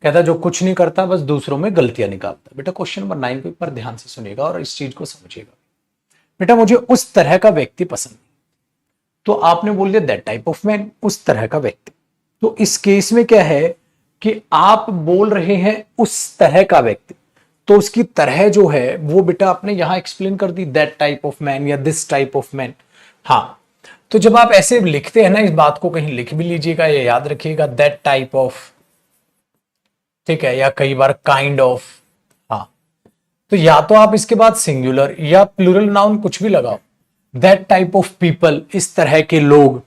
Speaker 1: कहता जो कुछ नहीं करता, बस दूसरों में गलतियां निकालता। बेटा क्वेश्चन नंबर 9 को एक बार ध्यान से सुनिएगा और इस चीज को समझिएगा। बेटा मुझे उस तरह का व्यक्ति पसंद नहीं, तो आपने बोल दिया दैट टाइप ऑफ मैन, उस तरह का व्यक्ति। तो इस केस में क्या है कि आप बोल रहे हैं उस तरह का व्यक्ति, तो उसकी तरह जो है वो बेटा आपने यहां एक्सप्लेन कर दी, दैट टाइप ऑफ मैन या दिस टाइप ऑफ मैन। हाँ, तो जब आप ऐसे लिखते हैं ना, इस बात को कहीं लिख भी लीजिएगा या याद रखिएगा, दैट टाइप ऑफ, ठीक है, या कई बार काइंड ऑफ। हाँ, तो या तो आप इसके बाद सिंगुलर या प्लूरल नाउन कुछ भी लगाओ, दैट टाइप ऑफ पीपल, इस तरह के लोग,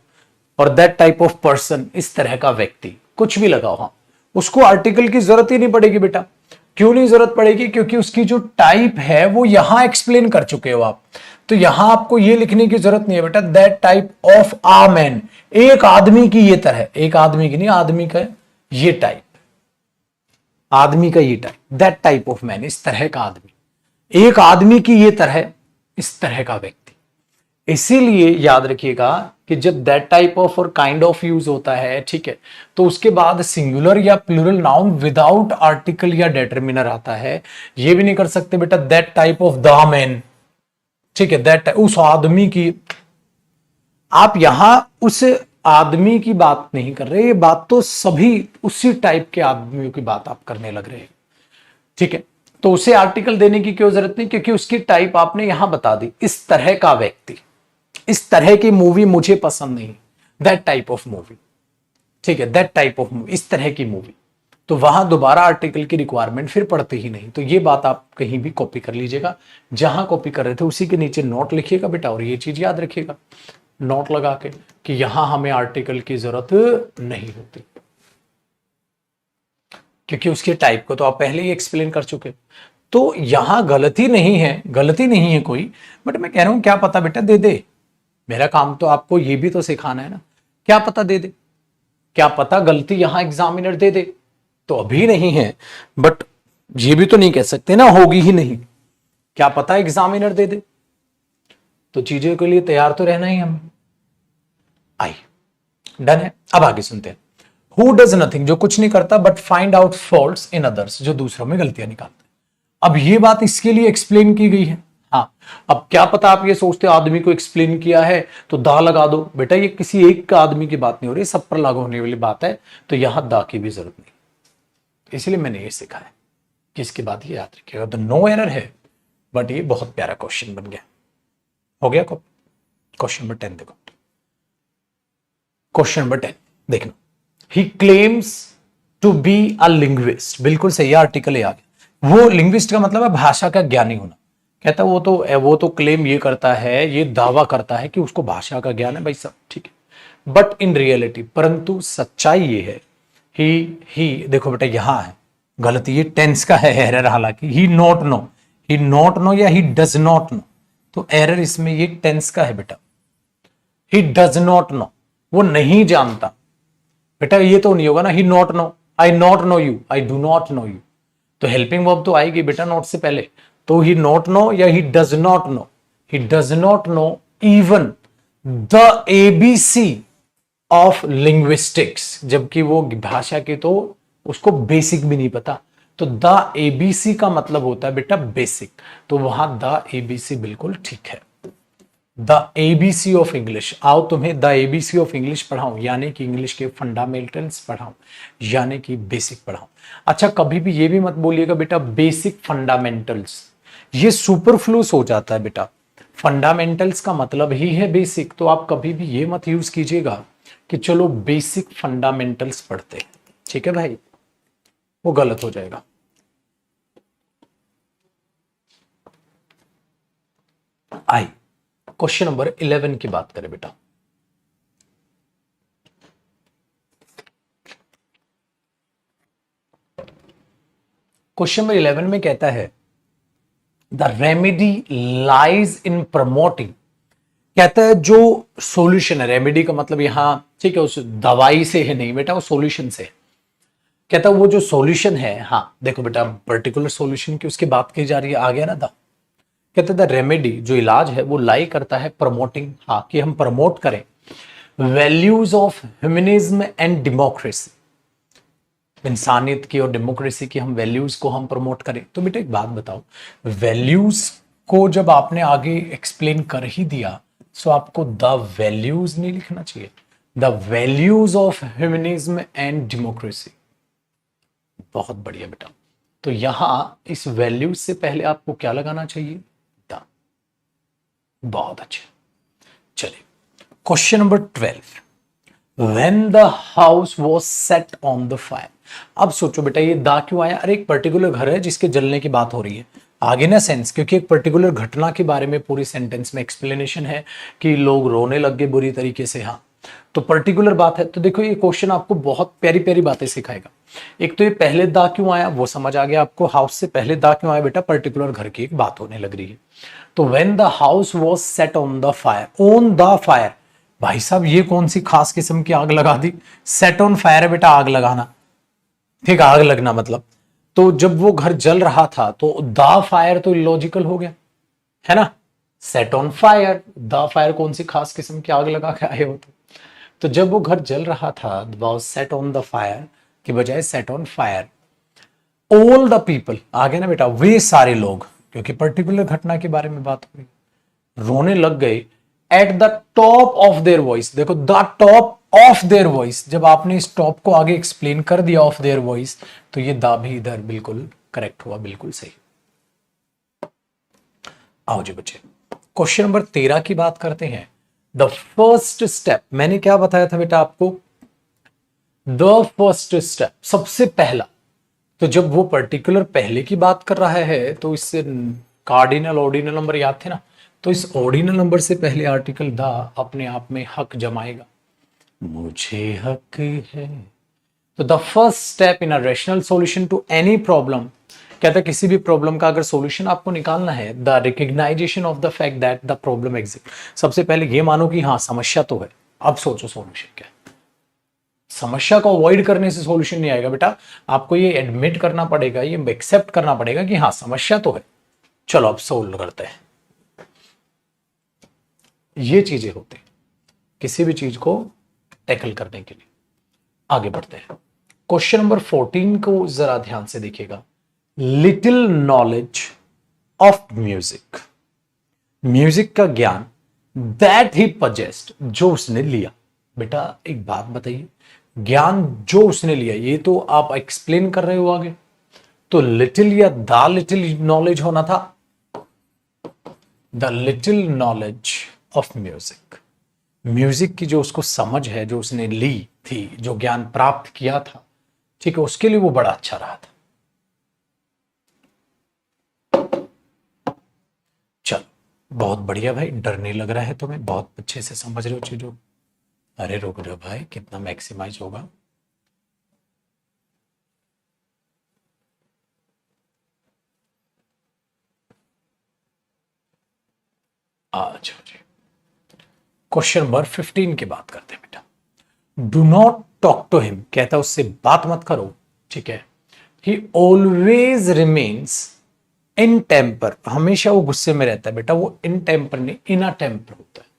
Speaker 1: और दैट टाइप ऑफ पर्सन, इस तरह का व्यक्ति, कुछ भी लगाओ। हाँ, उसको आर्टिकल की जरूरत ही नहीं पड़ेगी बेटा। क्यों नहीं जरूरत पड़ेगी? क्योंकि उसकी जो टाइप है वो यहां एक्सप्लेन कर चुके हो आप। तो यहां आपको ये लिखने की जरूरत नहीं है बेटा, that type of uh man, एक आदमी की ये तरह, एक आदमी की नहीं, आदमी का ये टाइप, आदमी का ये type, that type of man, इस तरह का आदमी, एक आदमी की ये तरह, इस तरह का व्यक्ति। इसीलिए याद रखिएगा कि जब दैट टाइप ऑफ और काइंड ऑफ यूज होता है, ठीक है, तो उसके बाद सिंगुलर या प्लूरल नाउन विदाउट आर्टिकल या डिटरमिनर आता है। ये भी नहीं कर सकते बेटा that type of the man, ठीक है, दैट उस आदमी की। आप यहां उस आदमी की बात नहीं कर रहे, ये बात तो सभी उसी टाइप के आदमियों की बात आप करने लग रहे हैं। ठीक है, तो उसे आर्टिकल देने की क्यों जरूरत नहीं, क्योंकि उसकी टाइप आपने यहां बता दी, इस तरह का व्यक्ति, इस तरह की मूवी मुझे पसंद नहीं, दैट टाइप ऑफ मूवी। ठीक है, दैट टाइप ऑफ मूवी, इस तरह की मूवी। तो वहां दोबारा आर्टिकल की रिक्वायरमेंट फिर पड़ती ही नहीं। तो ये बात आप कहीं भी कॉपी कर लीजिएगा, जहां कॉपी कर रहे थे उसी के नीचे नोट लिखिएगा बेटा, और ये चीज याद रखिएगा नोट लगा के कि यहां हमें आर्टिकल की जरूरत नहीं होती, क्योंकि उसके टाइप को तो आप पहले ही एक्सप्लेन कर चुके। तो यहां गलती नहीं है, गलती नहीं है कोई, बट मैं कह रहा हूं क्या पता बेटा दे दे, मेरा काम तो आपको ये भी तो सिखाना है ना, क्या पता दे दे, क्या पता गलती यहां एग्जामिनर दे दे। तो अभी नहीं है, बट ये भी तो नहीं कह सकते ना होगी ही नहीं, क्या पता एग्जामिनर दे दे। तो चीजों के लिए तैयार तो रहना ही हमें। आई डन है। अब आगे सुनते हैं। हु डज नथिंग, जो कुछ नहीं करता, but find out faults in others, जो दूसरों में गलतियां निकालता है। अब ये बात इसके लिए एक्सप्लेन की गई है। हाँ, अब क्या पता आप ये सोचते आदमी को एक्सप्लेन किया है तो दा लगा दो, बेटा ये किसी एक का आदमी की बात नहीं हो रही, सब पर लागू होने वाली बात है, तो यहां दा की भी जरूरत नहीं। इसलिए मैंने ये सीखा है कि इसके बाद ये याद रखिएगा। तो नो एरर है, बट ये बहुत प्यारा क्वेश्चन बन गया। हो गया क्वेश्चन नंबर 10 देखो, क्वेश्चन नंबर 10 देखना। He claims to be a linguist, बिल्कुल सही आर्टिकल आ गया। वो लिंग्विस्ट का मतलब है भाषा का ज्ञानी होना। कहता वो तो क्लेम ये करता है, ये दावा करता है कि उसको भाषा का ज्ञान है, भाई सब ठीक है, बट इन रियलिटी, परंतु सच्चाई ये है, ही देखो बेटा यहां है गलती, ये टेंस का है एरर, हालांकि ही नॉट नो या ही डज नॉट नो, तो एरर इसमें ये टेंस का है बेटा। ही डज नॉट नो, वो नहीं जानता बेटा, ये तो नहीं होगा ना, he not know, I not know you, I do not know you, तो हेल्पिंग वर्ब तो आएगी बेटा नॉट से पहले। तो ही नॉट नो या he does not know, he does not know even the ABC of linguistics, जबकि वो भाषा के तो उसको बेसिक भी नहीं पता। तो द एबीसी का मतलब होता है बेटा बेसिक, तो वहां द एबीसी बिल्कुल ठीक है। द एबीसी ऑफ इंग्लिश, आओ तुम्हें द एबीसी ऑफ इंग्लिश पढ़ाऊं, यानी कि इंग्लिश के फंडामेंटल्स पढ़ाऊं, यानी कि बेसिक पढ़ाऊं। अच्छा, कभी भी ये भी मत बोलिएगा बेटा बेसिक फंडामेंटल्स, ये सुपरफ्लूस हो जाता है बेटा। फंडामेंटल्स का मतलब ही है बेसिक, तो आप कभी भी ये मत यूज कीजिएगा कि चलो बेसिक फंडामेंटल्स पढ़ते हैं, ठीक है भाई, वो गलत हो जाएगा। आई क्वेश्चन नंबर 11 की बात करें बेटा, क्वेश्चन नंबर 11 में कहता है the remedy lies in promoting, कहता है जो सॉल्यूशन है, रेमेडी का मतलब यहां ठीक है उस दवाई से है नहीं बेटा, वो सॉल्यूशन से है। कहता है वो जो सॉल्यूशन है, हाँ देखो बेटा पर्टिकुलर सॉल्यूशन की उसकी बात की जा रही है, आ गया ना द, कहते हैं द रेमेडी जो इलाज है वो लाई करता है प्रमोटिंग, हाँ कि हम प्रमोट करें values of humanism and democracy, इंसानियत की और डेमोक्रेसी की हम वैल्यूज को हम प्रमोट करें। तो बेटा एक बात बताओ, वैल्यूज को जब आपने आगे एक्सप्लेन कर ही दिया तो आपको द वैल्यूज नहीं लिखना चाहिए, the values of humanism and democracy. बहुत बढ़िया बेटा, तो यहां इस वैल्यूज से पहले आपको क्या लगाना चाहिए, द। बहुत अच्छे, चलिए question number 12, When the house was set on the fire। अब सोचो बेटा ये दा क्यों आया, अरे एक पर्टिकुलर घर है जिसके जलने की बात हो रही है, आगे ना सेंस, क्योंकि एक पर्टिकुलर घटना के बारे में पूरी सेंटेंस में एक्सप्लेनेशन है कि लोग रोने लग गए बुरी तरीके से, हाँ तो पर्टिकुलर बात है। तो देखो ये क्वेश्चन आपको बहुत प्यारी प्यारी बातें सिखाएगा। एक तो ये पहले दा क्यों आया वो समझ आ गया आपको, हाउस से पहले दा क्यों आया बेटा, पर्टिकुलर घर की एक बात होने लग रही है। तो when the house was set on the fire, on the fire, भाई साहब ये कौन सी खास किस्म की आग लगा दी, सेट ऑन फायर है बेटा आग लगाना, ठीक आग लगना मतलब। तो जब वो घर जल रहा था तो द फायर तो इलॉजिकल हो गया है ना, set on fire, the fire कौन सी खास किस्म की आग लगा के आए हो। तो जब वो घर जल रहा था was set on the fire की बजाय set on fire, all the people आ गया ना बेटा, वे सारे लोग, क्योंकि पर्टिकुलर घटना के बारे में बात हो रही, रोने लग गए at the top of their voice. देखो the top of their voice, जब आपने इस टॉप को आगे एक्सप्लेन कर दिया ऑफ देयर वॉइस, तो ये द भी इधर बिल्कुल करेक्ट हुआ, बिल्कुल सही। आओ जी बच्चे क्वेश्चन नंबर 13 की बात करते हैं। द फर्स्ट स्टेप, मैंने क्या बताया था बेटा आपको, द फर्स्ट स्टेप सबसे पहला। तो जब वो पर्टिकुलर पहले की बात कर रहा है तो इससे कार्डिनल ऑर्डिनल नंबर याद थे ना, तो इस ऑर्डिनल नंबर से पहले आर्टिकल द अपने आप में हक जमाएगा, मुझे हक है। तो the first step in a rational solution to any problem, कहता है किसी भी प्रॉब्लम का अगर सॉल्यूशन आपको निकालना है, the recognisation of the fact that the problem exist. सबसे पहले ये मानो कि हाँ समस्या तो है, अब सोचो सॉल्यूशन क्या है। समस्या को अवॉइड करने से सॉल्यूशन नहीं आएगा बेटा, आपको ये एडमिट करना पड़ेगा, ये एक्सेप्ट करना पड़ेगा कि हाँ समस्या तो है, चलो अब सोल्व करते हैं। ये चीजें होती किसी भी चीज को टैकल करने के लिए। आगे बढ़ते हैं क्वेश्चन नंबर 14 को जरा ध्यान से देखिएगा। Little knowledge of music, music का ज्ञान दैट ही पजेस्ट, जो उसने लिया। बेटा एक बात बताइए, ज्ञान जो उसने लिया, ये तो आप एक्सप्लेन कर रहे हो आगे, तो लिटिल या द लिटिल नॉलेज होना था, the little knowledge of music. Music की जो उसको समझ है, जो उसने ली थी, जो ज्ञान प्राप्त किया था, ठीक है, उसके लिए वो बड़ा अच्छा रहा था। चलो बहुत बढ़िया भाई, डर नहीं लग रहा है तुम्हें, बहुत अच्छे से समझ रहे हो चीजों। अरे रुक जाओ भाई, कितना मैक्सिमाइज होगा। अच्छा जी क्वेश्चन नंबर 15 की बात करते हैं बेटा। Do not talk to him, कहता है उससे बात मत करो, ठीक है। He always remains in temper, हमेशा वो गुस्से में रहता है बेटा, वो इन टेम्पर नहीं इन अ टेम्पर होता है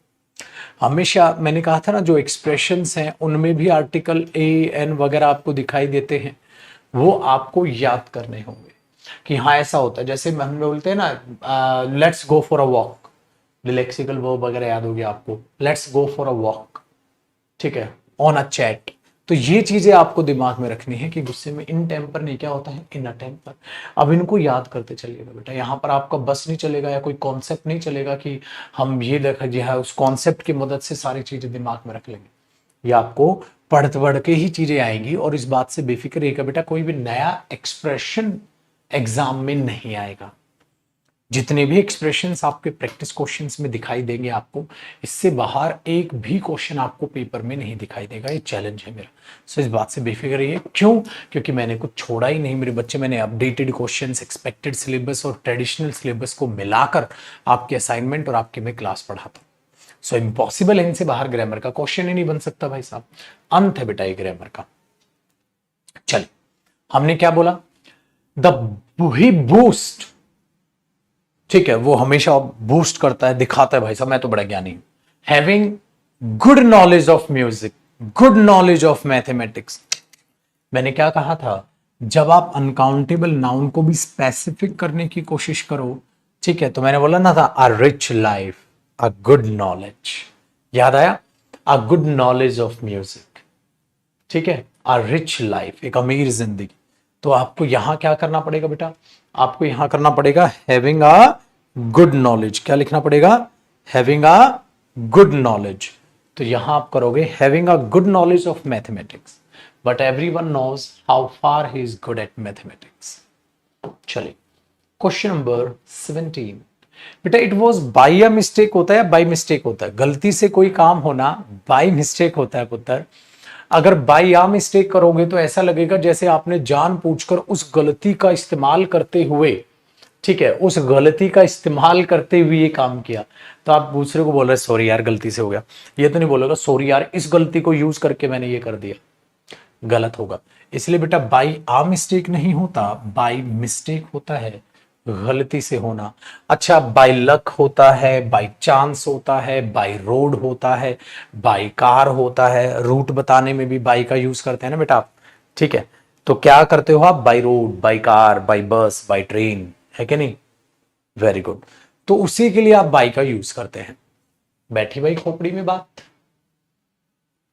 Speaker 1: हमेशा। मैंने कहा था ना जो एक्सप्रेशंस हैं उनमें भी आर्टिकल ए एन वगैरह आपको दिखाई देते हैं, वो आपको याद करने होंगे कि हाँ ऐसा होता है। जैसे हम बोलते हैं ना let's go for a walk, lexical verb वगैरह याद हो गया आपको, let's go for a walk, ठीक है, ऑन अ चैट। तो ये चीजें आपको दिमाग में रखनी है कि गुस्से में इन टेम्पर नहीं क्या होता है, इन अ टेम्पर। अब इनको याद करते चलिएगा बेटा, यहाँ पर आपका बस नहीं चलेगा या कोई कॉन्सेप्ट नहीं चलेगा कि हम ये देखा जी है, उस कॉन्सेप्ट की मदद से सारी चीजें दिमाग में रख लेंगे। ये आपको पढ़ पढ़ के ही चीजें आएंगी, और इस बात से बेफिक्र रहिएगा बेटा, कोई भी नया एक्सप्रेशन एग्जाम में नहीं आएगा। जितने भी एक्सप्रेशंस आपके प्रैक्टिस क्वेश्चंस में दिखाई देंगे आपको, इससे बाहर एक भी क्वेश्चन आपको पेपर में नहीं दिखाई देगा। ये चैलेंज है मेरा। सो इस बात से बेफिक्र रहिए। क्यों? क्योंकि मैंने कुछ छोड़ा ही नहीं मेरे बच्चे। मैंने अपडेटेड क्वेश्चंस, एक्सपेक्टेड सिलेबस और ट्रेडिशनल सिलेबस को मिलाकर आपके असाइनमेंट और आपके में क्लास पढ़ाता हूं। सो इम्पॉसिबल है इनसे बाहर ग्रामर का क्वेश्चन ही नहीं बन सकता भाई साहब। अंत है बेटा ये ग्रामर का। चलिए, हमने क्या बोला? द बूस्ट, ठीक है, वो हमेशा बूस्ट करता है, दिखाता है भाई साहब मैं तो बड़ा ज्ञानी हूं। Having good knowledge of music, good knowledge of mathematics. मैंने क्या कहा था? जब आप अनकाउंटेबल नाउन को भी स्पेसिफिक करने की कोशिश करो, ठीक है, तो मैंने बोला ना था a rich life, a good knowledge. याद आया? अ गुड नॉलेज ऑफ म्यूजिक, ठीक है, अ रिच लाइफ, एक अमीर जिंदगी। तो आपको यहां क्या करना पड़ेगा बेटा? आपको यहां करना पड़ेगा हैविंग अ गुड नॉलेज। क्या लिखना पड़ेगा? Having a good knowledge. तो यहां आप करोगे having a good knowledge of mathematics, but everyone knows how far he is good at mathematics. चलिए, क्वेश्चन नंबर 17। बेटा, it was by a mistake होता है या बाई मिस्टेक होता है? गलती से कोई काम होना बाई मिस्टेक होता है पुत्र। अगर बाई आ मिस्टेक करोगे तो ऐसा लगेगा जैसे आपने जानबूझकर उस गलती का इस्तेमाल करते हुए, ठीक है, उस गलती का इस्तेमाल करते हुए ये काम किया। तो आप दूसरे को बोल रहे सॉरी यार गलती से हो गया, ये तो नहीं बोलेगा सॉरी यार इस गलती को यूज करके मैंने ये कर दिया। गलत होगा। इसलिए बेटा बाई आ मिस्टेक नहीं होता, बाई मिस्टेक होता है, गलती से होना। अच्छा, बाई लक होता है, बाई चांस होता है, बाई रोड होता है, बाई कार होता है। रूट बताने में भी बाई का यूज करते हैं ना बेटा आप, ठीक है। तो क्या करते हो आप? By road, by car, by bus, by train, है कि नहीं? Very good. तो उसी के लिए आप बाई का यूज करते हैं। बैठी भाई खोपड़ी में बात।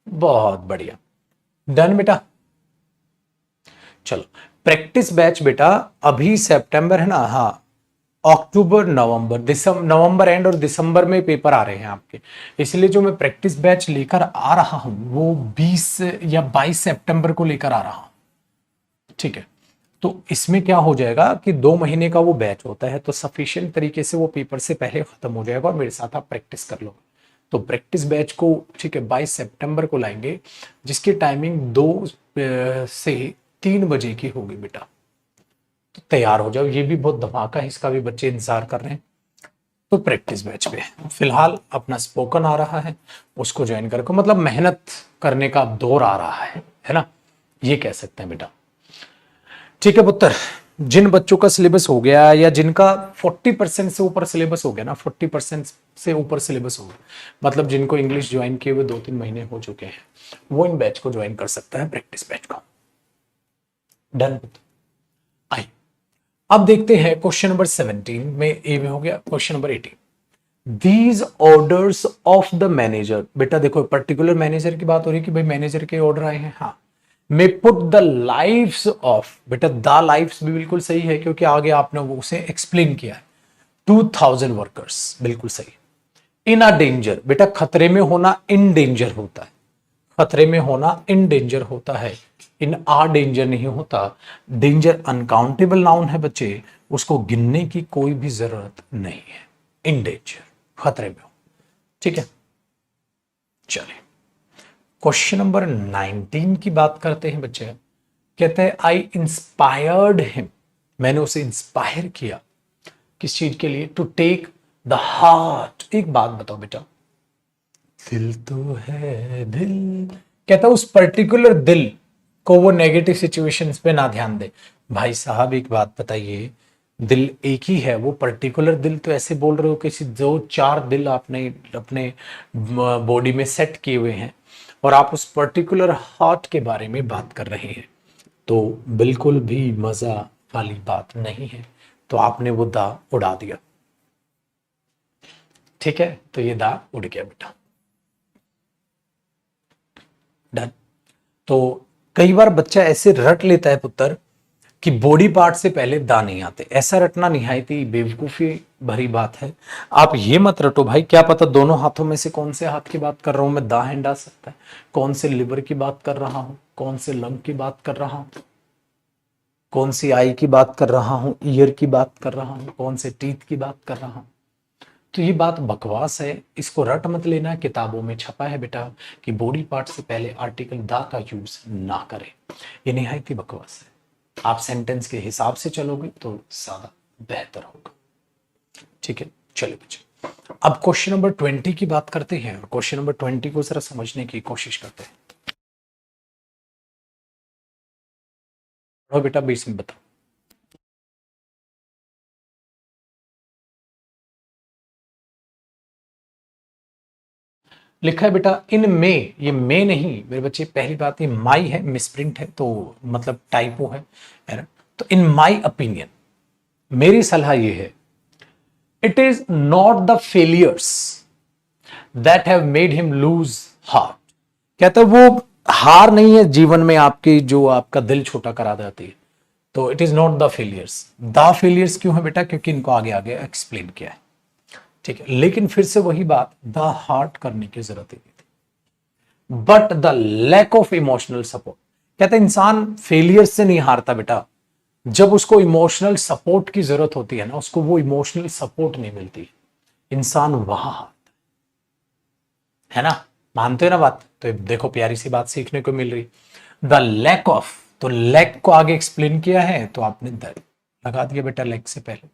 Speaker 1: बहुत बढ़िया। डन बेटा। चलो, प्रैक्टिस बैच बेटा अभी सितंबर है ना, हाँ, अक्टूबर, नवंबर, नवंबर एंड और दिसंबर में पेपर आ रहे हैं आपके। इसलिए जो मैं प्रैक्टिस बैच लेकर आ रहा हूं वो 20 या 22 सितंबर को लेकर आ रहा हूं, ठीक है। तो इसमें क्या हो जाएगा कि 2 महीने का वो बैच होता है, तो सफिशिएंट तरीके से वो पेपर से पहले खत्म हो जाएगा और मेरे साथ आप प्रैक्टिस कर लो। तो प्रैक्टिस बैच को, ठीक है, 22 सितंबर को लाएंगे, जिसकी टाइमिंग 2 से 3 बजे की होगी बेटा। तो तैयार हो जाओ, ये भी बहुत धमाका है, इसका भी बच्चे इंतजार कर रहे हैं। तो प्रैक्टिस बैच पे फिलहाल अपना स्पोकन आ रहा है, उसको ज्वाइन करके मतलब मेहनत करने का दौर आ रहा है ना, ये कह सकते हैं बेटा। ठीक है पुत्र, जिन बच्चों का सिलेबस हो गया या जिनका 40% से ऊपर सिलेबस हो गया ना, 40% से ऊपर सिलेबस हो गया, मतलब जिनको इंग्लिश ज्वाइन किए हुए 2-3 महीने हो चुके हैं, वो इन बैच को ज्वाइन कर सकता है, प्रैक्टिस बैच को। डन पुत्र। आई, अब देखते हैं क्वेश्चन नंबर 17 में, ए में हो गया। Question number 18, these orders of the manager. बेटा देखो, पर्टिकुलर मैनेजर की बात हो रही है कि भाई मैनेजर के ऑर्डर आए हैं, हाँ। मे पुट द लाइव्स ऑफ, बेटा द लाइव्स भी बिल्कुल सही है क्योंकि आगे आपने वो उसे एक्सप्लेन किया है। 2000 वर्कर्स, बिल्कुल सही। इन अ डेंजर, बेटा खतरे में होना इन डेंजर होता है, खतरे में होना इन डेंजर होता है, इन आ डेंजर नहीं होता। डेंजर अनकाउंटेबल नाउन है बच्चे, उसको गिनने की कोई भी जरूरत नहीं है। इन डेंजर, खतरे में हो, ठीक है। चलिए, क्वेश्चन नंबर 19 की बात करते हैं बच्चे। कहते हैं आई इंस्पायर्ड हिम, मैंने उसे इंस्पायर किया, किस चीज के लिए? To take the heart. एक बात बताओ बेटा, दिल तो है दिल, कहता है उस पर्टिकुलर दिल को वो नेगेटिव सिचुएशंस पे ना ध्यान दे। भाई साहब एक बात बताइए, दिल एक ही है, वो पर्टिकुलर दिल तो ऐसे बोल रहे हो किसी 2-4 दिल आपने अपने बॉडी में सेट किए हुए हैं और आप उस पर्टिकुलर हार्ट के बारे में बात कर रहे हैं, तो बिल्कुल भी मजा वाली बात नहीं है। तो आपने वो दा उड़ा दिया, ठीक है, तो ये दा उड़ गया बेटा। डन। तो कई बार बच्चा ऐसे रट लेता है पुत्र कि बॉडी पार्ट से पहले दा नहीं आते। ऐसा रटना निहायती बेवकूफी भरी बात है। आप ये मत रटो भाई, क्या पता दोनों हाथों में से कौन से हाथ की बात कर रहा हूं मैं, दा हैंड आ सकता है, कौन से लिवर की बात कर रहा हूं, कौन से लंग की बात कर रहा हूं, कौन सी आई की बात कर रहा हूं, ईयर की बात कर रहा हूं, कौन से टीथ की बात कर रहा हूं। तो ये बात बकवास है, इसको रट मत लेना। किताबों में छपा है बेटा कि बॉडी पार्ट से पहले आर्टिकल द का यूज ना करें। ये निहायत ही बकवास है। आप सेंटेंस के हिसाब से चलोगे तो ज्यादा बेहतर होगा। ठीक है, चलिए बच्चे, अब क्वेश्चन नंबर 20 की बात करते हैं और क्वेश्चन नंबर 20 को जरा समझने की कोशिश करते हैं। और बेटा 20 में बताओ। लिखा है बेटा इन में, ये में नहीं मेरे बच्चे, पहली बात ये माई है, मिसप्रिंट है तो मतलब टाइपो है ना। तो इन माई ओपिनियन, मेरी सलाह ये है, it is not the failures that have made him loose heart. कहता है वो हार नहीं है जीवन में आपकी जो आपका दिल छोटा करा देती है। तो it is not the failures. The failures क्यों है बेटा? क्योंकि इनको आगे आगे एक्सप्लेन किया है। ठीक है, लेकिन फिर से वही बात, द हार्ट करने की जरूरत ही नहीं थी, but the lack of emotional support. कहते इंसान फेलियर से नहीं हारता बेटा, जब उसको इमोशनल सपोर्ट की जरूरत होती है ना, उसको वो इमोशनल सपोर्ट नहीं मिलती, इंसान वहां हारता है ना। मानते हो ना बात? तो देखो प्यारी सी बात सीखने को मिल रही। द लैक ऑफ, तो लैक को आगे एक्सप्लेन किया है तो आपने द लगा दिया बेटा लैक से पहले।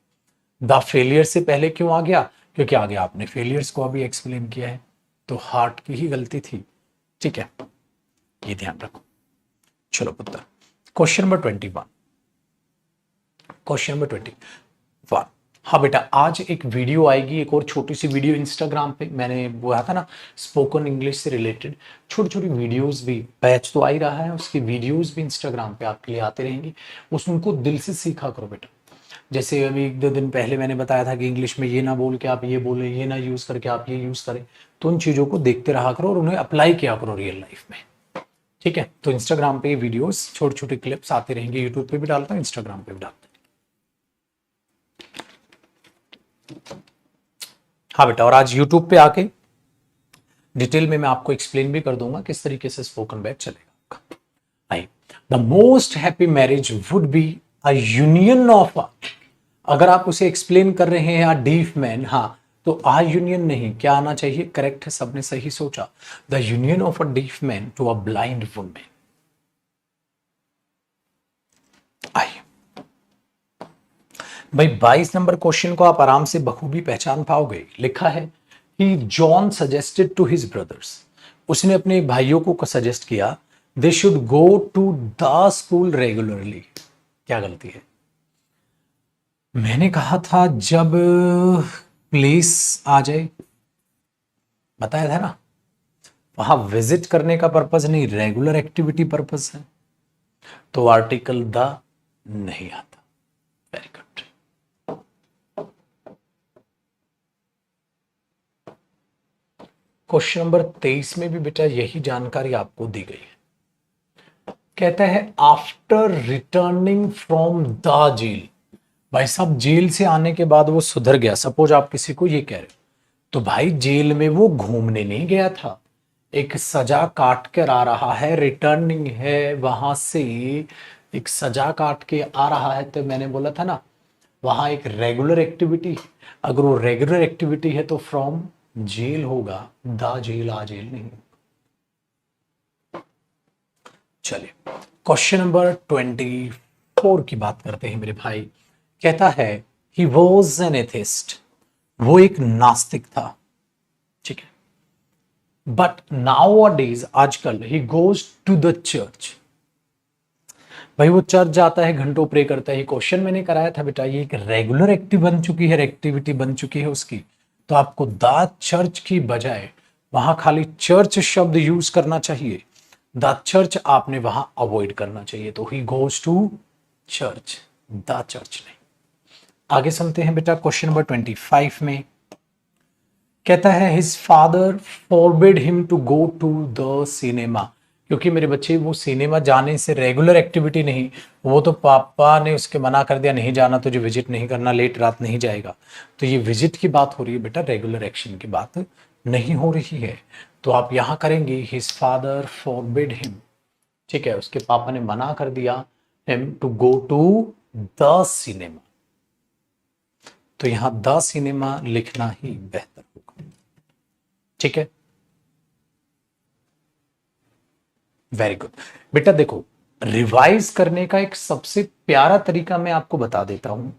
Speaker 1: द फेलियर से पहले क्यों आ गया? क्योंकि आगे आपने फेलियर्स को अभी एक्सप्लेन किया है, तो हार्ट की ही गलती थी। ठीक है, ये ध्यान रखो। चलो पुत्र, क्वेश्चन नंबर 21। Question number 21। हाँ बेटा, आज एक वीडियो आएगी, एक और छोटी सी वीडियो इंस्टाग्राम पे। मैंने बोला था ना स्पोकन इंग्लिश से रिलेटेड छोटी छोटी वीडियोस भी, बैच तो आ ही रहा है, उसकी वीडियोस भी इंस्टाग्राम पे आपके लिए आते रहेंगी। उनको दिल से सीखा करो बेटा। जैसे अभी 1-2 दिन पहले मैंने बताया था कि इंग्लिश में ये ना बोल के आप ये बोले, ये ना यूज करके आप ये यूज करें। तो उन चीजों को देखते रहा करो और उन्हें अप्लाई किया करो रियल लाइफ में। ठीक है, तो इंस्टाग्राम पे वीडियोस छोटे छोटे क्लिप्स आते रहेंगे, यूट्यूब पे भी डालता हूँ, इंस्टाग्राम पे भी डालता हूँ। हाँ बेटा, और आज यूट्यूब पे आके डिटेल में मैं आपको एक्सप्लेन भी कर दूंगा किस तरीके से स्पोकन बैच चलेगा आपका। I the most happy marriage would be a union of, अगर आप उसे एक्सप्लेन कर रहे हैं डीफ मैन, हाँ तो आ यूनियन नहीं, क्या आना चाहिए? करेक्ट है, सबने सही सोचा। The union of a deaf man to a blind women. आइए भाई, 22 नंबर क्वेश्चन को आप आराम से बखूबी पहचान पाओगे। लिखा है ही John suggested to his brothers, उसने अपने भाइयों को सजेस्ट किया they should go to the school regularly. क्या गलती है? मैंने कहा था जब प्लेस आ जाए, बताया था ना, वहां विजिट करने का पर्पस नहीं, रेगुलर एक्टिविटी पर्पस है, तो आर्टिकल द नहीं आता। Very good. क्वेश्चन नंबर 23 में भी बेटा यही जानकारी आपको दी गई है। कहता है after returning from the jail. भाई साहब, जेल से आने के बाद वो सुधर गया। सपोज आप किसी को ये कह रहे हो, तो भाई जेल में वो घूमने नहीं गया था, एक सजा काट कर आ रहा है, रिटर्निंग है वहां से, एक सजा काट के आ रहा है। तो मैंने बोला था ना वहां एक रेगुलर एक्टिविटी, अगर वो रेगुलर एक्टिविटी है तो फ्रॉम जेल होगा, द जेल आ जेल नहीं। चलिए क्वेश्चन नंबर 24 की बात करते हैं मेरे भाई। कहता है ही वॉज एन एथिस्ट, वो एक नास्तिक था। ठीक है, बट नाउ डेज, आजकल he goes to the church. भाई वो चर्च जाता है, घंटों प्रे करता है। क्वेश्चन मैंने कराया था बेटा, ये एक रेगुलर एक्टिविटी बन चुकी है उसकी, तो आपको द चर्च की बजाय वहां खाली चर्च शब्द यूज करना चाहिए, द चर्च आपने वहां अवॉइड करना चाहिए। तो he goes to church, the church नहीं। आगे चलते हैं बेटा क्वेश्चन नंबर 25 में। कहता है his father forbid him to go to the cinema, क्योंकि मेरे बच्चे वो सिनेमा जाने से रेगुलर एक्टिविटी नहीं, वो तो पापा ने उसके मना कर दिया नहीं जाना, तुझे विजिट नहीं करना, लेट रात नहीं जाएगा। तो ये विजिट की बात हो रही है बेटा, रेगुलर एक्शन की बात नहीं हो रही है। तो आप यहां करेंगे हिज फादर फॉरबिड हिम। ठीक है, उसके पापा ने मना कर दिया him to go to the cinema. तो यहां द सिनेमा लिखना ही बेहतर होगा। ठीक है, वेरी गुड। बेटा देखो, रिवाइज करने का एक सबसे प्यारा तरीका मैं आपको बता देता हूं।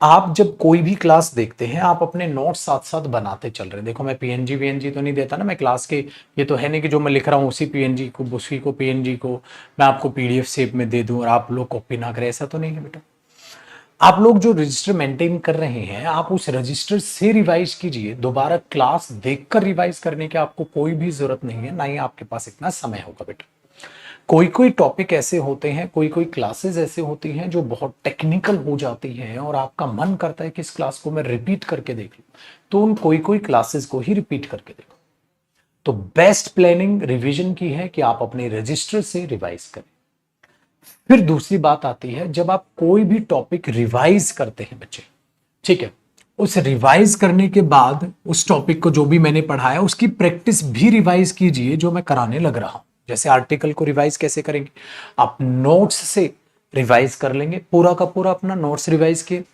Speaker 1: आप जब कोई भी क्लास देखते हैं, आप अपने नोट्स साथ साथ बनाते चल रहे हैं। देखो मैं पीएनजी वीएनजी तो नहीं देता ना मैं क्लास के, ये तो है नहीं कि जो मैं लिख रहा हूं उसी पीएनजी को उसी को पीएनजी को मैं आपको पीडीएफ शेप में दे दूं और आप लोग कॉपी ना करें, ऐसा तो नहीं है बेटा। आप लोग जो रजिस्टर मेंटेन कर रहे हैं, आप उस रजिस्टर से रिवाइज कीजिए। दोबारा क्लास देखकर रिवाइज करने की आपको कोई भी जरूरत नहीं है, ना ही आपके पास इतना समय होगा बेटा। कोई कोई टॉपिक ऐसे होते हैं, कोई कोई क्लासेस ऐसे होती हैं जो बहुत टेक्निकल हो जाती हैं और आपका मन करता है कि इस क्लास को मैं रिपीट करके देख लूं, तो उन कोई कोई क्लासेस को ही रिपीट करके देखो। तो बेस्ट प्लानिंग रिवीजन की है कि आप अपने रजिस्टर से रिवाइज करें। फिर दूसरी बात आती है, जब आप कोई भी टॉपिक रिवाइज करते हैं बच्चे, ठीक है, उस रिवाइज करने के बाद उस टॉपिक को जो भी मैंने पढ़ाया उसकी प्रैक्टिस भी रिवाइज कीजिए जो मैं कराने लग रहा हूं। जैसे आर्टिकल को रिवाइज कैसे करेंगे, आप नोट्स से रिवाइज कर लेंगे, पूरा का पूरा अपना नोट्स रिवाइज किए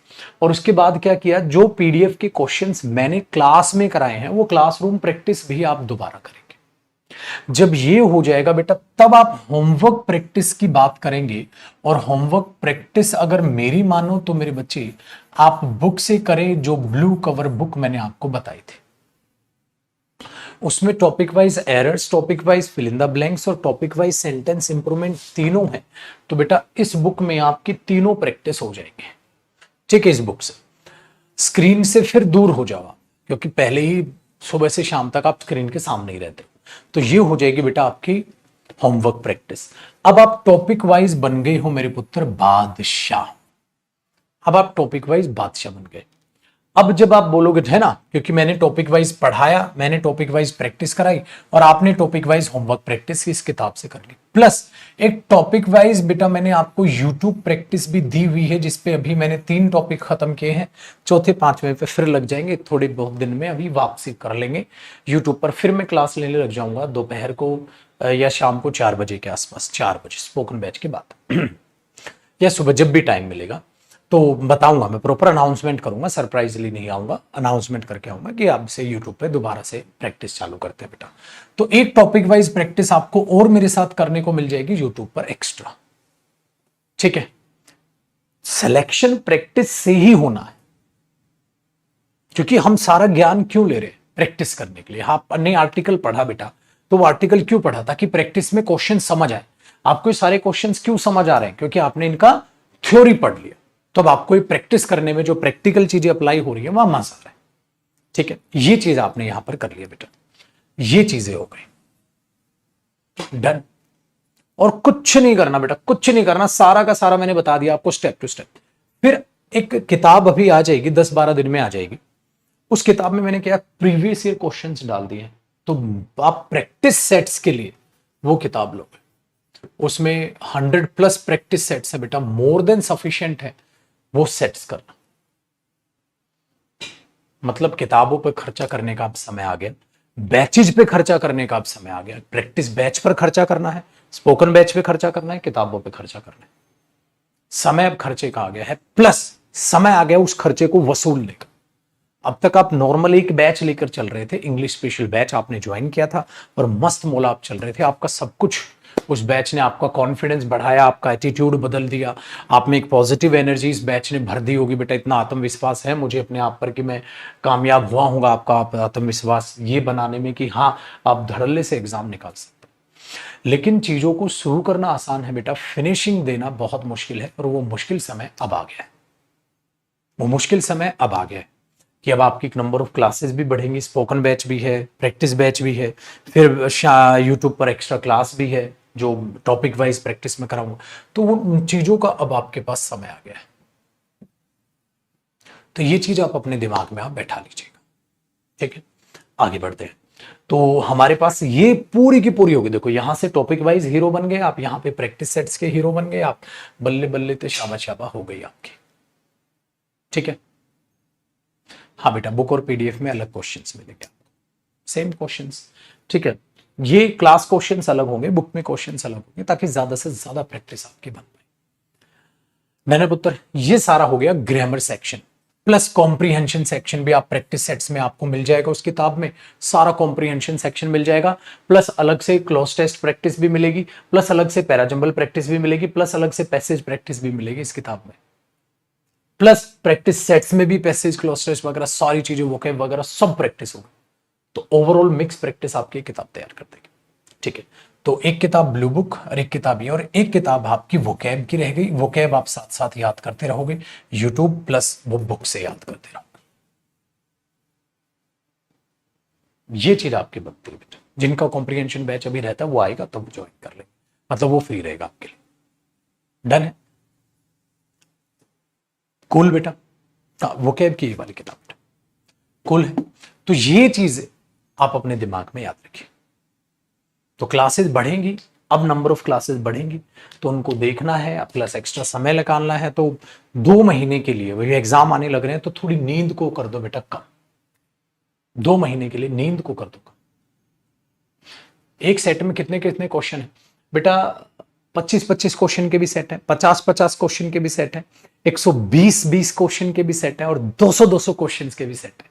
Speaker 1: और उसके बाद क्या किया, जो पीडीएफ के क्वेश्चंस मैंने क्लास में कराए हैं वो क्लासरूम प्रैक्टिस भी आप दोबारा करेंगे। जब ये हो जाएगा बेटा, तब आप होमवर्क प्रैक्टिस की बात करेंगे। और होमवर्क प्रैक्टिस अगर मेरी मानो तो मेरे बच्चे, आप बुक से करें, जो ब्लू कवर बुक मैंने आपको बताई थी। उसमें topic wise errors, topic wise fill in the blanks और टॉपिक वाइज सेंटेंस इंप्रूवमेंट तीनों है। तो बेटा इस बुक में आपकी तीनों प्रैक्टिस हो जाएंगे। ठीक है, इस बुक से स्क्रीन से फिर दूर हो जाओ, क्योंकि पहले ही सुबह से शाम तक आप स्क्रीन के सामने ही रहते हो। तो ये हो जाएगी बेटा आपकी होमवर्क प्रैक्टिस। अब आप टॉपिक वाइज बन गए हो मेरे पुत्र बादशाह। अब आप टॉपिक वाइज बादशाह बन गए। अब जब आप बोलोगे है ना, क्योंकि मैंने टॉपिक वाइज पढ़ाया, मैंने टॉपिक वाइज प्रैक्टिस कराई और आपने टॉपिक वाइज होमवर्क प्रैक्टिस इस किताब से कर ली, प्लस एक टॉपिक वाइज बेटा मैंने आपको यूट्यूब प्रैक्टिस भी दी हुई है, जिसपे अभी मैंने 3 टॉपिक खत्म किए हैं, चौथे 5वें पे फिर लग जाएंगे, थोड़े बहुत दिन में अभी वापसी कर लेंगे यूट्यूब पर। फिर मैं क्लास लेने लग जाऊंगा दोपहर को या शाम को 4 बजे के आसपास, 4 बजे स्पोकन बैच के बाद या सुबह जब भी टाइम मिलेगा तो बताऊंगा। मैं प्रॉपर अनाउंसमेंट करूंगा, सरप्राइजली नहीं आऊंगा, अनाउंसमेंट करके आऊंगा कि आपसे यूट्यूब पे दोबारा से प्रैक्टिस चालू करते हैं बेटा। तो एक टॉपिक वाइज प्रैक्टिस आपको और मेरे साथ करने को मिल जाएगी यूट्यूब पर एक्स्ट्रा। ठीक है, सिलेक्शन प्रैक्टिस से ही होना है, क्योंकि हम सारा ज्ञान क्यों ले रहे हैं, प्रैक्टिस करने के लिए। आपने आर्टिकल पढ़ा बेटा, तो वो आर्टिकल क्यों पढ़ा, ताकि प्रैक्टिस में क्वेश्चन समझ आए। आपको सारे क्वेश्चन क्यों समझ आ रहे हैं, क्योंकि आपने इनका थ्योरी पढ़ लिया। तो अब आपको प्रैक्टिस करने में जो प्रैक्टिकल चीजें अप्लाई हो रही है वहां मजा आ रहा है। ठीक है, ये चीज आपने यहां पर कर लिया बेटा, ये चीजें हो गई, डन। और कुछ नहीं करना बेटा, कुछ नहीं करना, सारा का सारा मैंने बता दिया आपको स्टेप टू स्टेप। फिर एक किताब अभी आ जाएगी, 10-12 दिन में आ जाएगी। उस किताब में मैंने क्या प्रीवियस ईयर क्वेश्चंस डाल दिए, तो आप प्रैक्टिस सेट्स के लिए वो किताब लोगे। उसमें 100+ प्रैक्टिस सेट्स है बेटा, मोर देन सफिशिएंट है वो सेट्स करना। मतलब किताबों पर खर्चा करने का अब समय आ गया, बैचेज पे खर्चा करने का अब समय आ गया। प्रैक्टिस बैच पर खर्चा करना है, स्पोकन बैच पे खर्चा करना है, किताबों पे खर्चा करना है। समय अब खर्चे का आ गया है, प्लस समय आ गया उस खर्चे को वसूलने का। अब तक आप नॉर्मल एक बैच लेकर चल रहे थे, इंग्लिश स्पेशल बैच आपने ज्वाइन किया था और मस्त मोला आप चल रहे थे, आपका सब कुछ उस बैच ने आपका कॉन्फिडेंस बढ़ाया, आपका एटीट्यूड बदल दिया, आप में एक पॉजिटिव एनर्जी इस बैच ने भर दी होगी बेटा। इतना आत्मविश्वास है मुझे अपने आप पर कि मैं कामयाब हुआ हूंगा, आपका आत्मविश्वास ये बनाने में कि हाँ आप धड़ल्ले से एग्जाम निकाल सकते। लेकिन चीजों को शुरू करना आसान है बेटा, फिनिशिंग देना बहुत मुश्किल है। और वो मुश्किल समय अब आ गया है, वो मुश्किल समय अब आ गया है कि अब आपकी नंबर ऑफ क्लासेस भी बढ़ेंगी, स्पोकन बैच भी है, प्रैक्टिस बैच भी है, फिर यूट्यूब पर एक्स्ट्रा क्लास भी है जो टॉपिक वाइज प्रैक्टिस में कराऊंगा। तो उन चीजों का अब आपके पास समय आ गया है। तो ये चीज आप अपने दिमाग में आप बैठा लीजिएगा। ठीक है, आगे बढ़ते हैं। तो हमारे पास ये पूरी की पूरी होगी। देखो यहां से टॉपिक वाइज हीरो बन गए आप, यहां पे प्रैक्टिस सेट्स के हीरो बन गए आप, बल्ले बल्ले ते शाबा शाबा हो गई आपकी। ठीक है, हाँ बेटा बुक और पीडीएफ में अलग क्वेश्चंस मिलेंगे आपको, सेम क्वेश्चंस। ठीक है, ये क्लास क्वेश्चंस अलग होंगे, बुक में क्वेश्चंस अलग होंगे, ताकि ज्यादा से ज्यादा प्रैक्टिस आपकी बन पाए। मैंने पुत्र ये सारा हो गया grammar section, plus comprehension section भी आप प्रैक्टिस सेट्स में आपको मिल जाएगा, उस किताब में सारा कॉम्प्रीहेंशन सेक्शन मिल जाएगा, प्लस अलग से क्लोज टेस्ट प्रैक्टिस भी मिलेगी, प्लस अलग से पैराजंबल प्रैक्टिस भी मिलेगी, प्लस अलग से पैसेज प्रैक्टिस भी मिलेगी इस किताब में, प्लस प्रैक्टिस सेट्स में भी पैसेज क्लोज टेस्ट वगैरह सारी चीजें वोकैब वगैरह सब प्रैक्टिस होगी। तो ओवरऑल मिक्स प्रैक्टिस आपकी किताब तैयार कर देगी। ठीक है, तो एक किताब ब्लू बुक और एक किताब ये, और एक किताब आपकी वोकैब की रह गई। वोकैब आप साथ साथ याद करते रहोगे, यूट्यूब प्लस वो बुक से याद करते रहोगे। ये चीज आपकी बनती है बेटा। जिनका कॉम्प्रिहेंशन बैच अभी रहता है वो आएगा तब ज्वाइन कर लेंगे, मतलब वो फ्री रहेगा आपके लिए। डन है? कूल बेटा। वोकैब की ये वाली किताब बेटा कूल है। तो ये चीज आप अपने दिमाग में याद रखिए। तो क्लासेस बढ़ेंगी, अब नंबर ऑफ क्लासेस बढ़ेंगी तो उनको देखना है, प्लस एक्स्ट्रा समय निकालना है। तो 2 महीने के लिए, वही एग्जाम आने लग रहे हैं तो थोड़ी नींद को कर दो बेटा कम। 2 महीने के लिए नींद को कर दो कम। एक सेट में कितने कितने क्वेश्चन है बेटा? 25-25 क्वेश्चन के भी सेट है, 50-50 क्वेश्चन के भी सेट है, 120-20 क्वेश्चन के भी सेट है, और 200-200 क्वेश्चन के भी सेट है।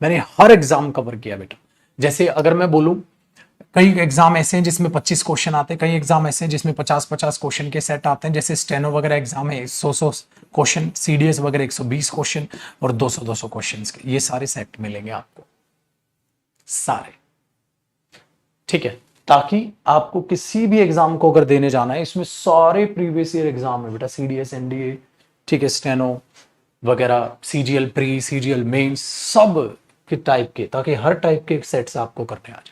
Speaker 1: मैंने हर एग्जाम कवर किया बेटा। जैसे अगर मैं बोलूं, कई एग्जाम ऐसे हैं जिसमें 25 क्वेश्चन आते हैं, कई एग्जाम ऐसे हैं जिसमें 50-50 क्वेश्चन के सेट आते हैं। जैसे स्टेनो वगैरह एग्जाम है 100 क्वेश्चन, सीडीएस वगैरह 120 क्वेश्चन और 200 क्वेश्चन के, ये सारे सेट मिलेंगे आपको सारे। ठीक है, ताकि आपको किसी भी एग्जाम को अगर देने जाना है, इसमें सारे प्रीवियस ईयर एग्जाम है बेटा, सीडीएस, एनडीए, ठीक है, स्टेनो वगैरह, सीजीएल प्री, सीजीएल मेंस, सब के टाइप के, ताकि हर टाइप के सेट्स आपको करने आ जाए।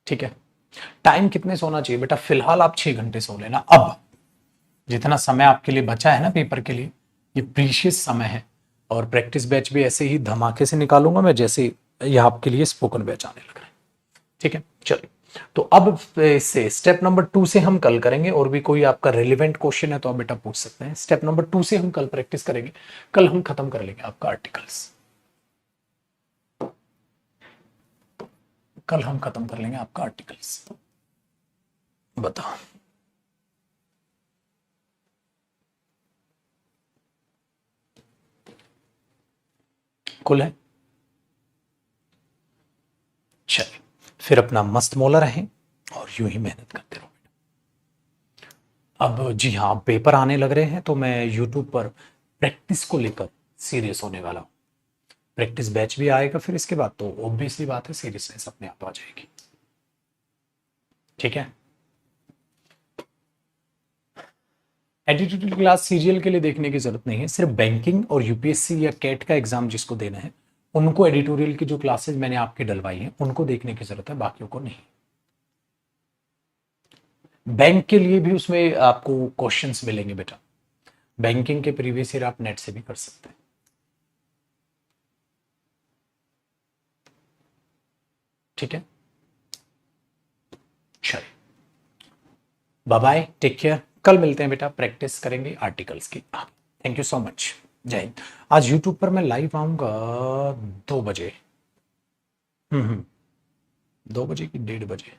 Speaker 1: ठीक है, टाइम कितने सोना चाहिए बेटा? फिलहाल आप 6 घंटे सो लेना। अब जितना समय आपके लिए बचा है ना पेपर के लिए, ये प्रीशियस समय है। और प्रैक्टिस बैच भी ऐसे ही धमाके से निकालूंगा मैं, जैसे ये आपके लिए स्पोकन बैच आने लग रहा है। ठीक है, चलिए। तो अब इससे स्टेप नंबर 2 से हम कल करेंगे, और भी कोई आपका रिलेवेंट क्वेश्चन है तो आप बेटा पूछ सकते हैं। स्टेप नंबर 2 से हम कल प्रैक्टिस करेंगे। कल हम खत्म कर लेंगे आपका आर्टिकल्स, कल हम खत्म कर लेंगे आपका आर्टिकल्स। बताओ, कुल है? चलिए, फिर अपना मस्त मौला रहें और यूं ही मेहनत करते रहो। अब जी हाँ, पेपर आने लग रहे हैं तो मैं यूट्यूब पर प्रैक्टिस को लेकर सीरियस होने वाला हूं। प्रैक्टिस बैच भी आएगा फिर इसके बाद, तो ऑब्वियसली बात है सीरियसनेस अपने आप आ जाएगी। ठीक है, एडिटोरियल क्लास सीरियल के लिए देखने की जरूरत नहीं है। सिर्फ बैंकिंग और यूपीएससी या कैट का एग्जाम जिसको देना है, उनको एडिटोरियल की जो क्लासेस मैंने आपकी डलवाई हैं उनको देखने की जरूरत है, बाकियों को नहीं। बैंक के लिए भी उसमें आपको क्वेश्चंस मिलेंगे बेटा। बैंकिंग के प्रीवियस ईयर आप नेट से भी कर सकते हैं। ठीक है, चलिए, बाय बाय, टेक केयर। कल मिलते हैं बेटा, प्रैक्टिस करेंगे आर्टिकल्स की। थैंक यू सो मच, जय हिंद। आज यूट्यूब पर मैं लाइव आऊंगा 2 बजे। 2 बजे की 1:30 बजे,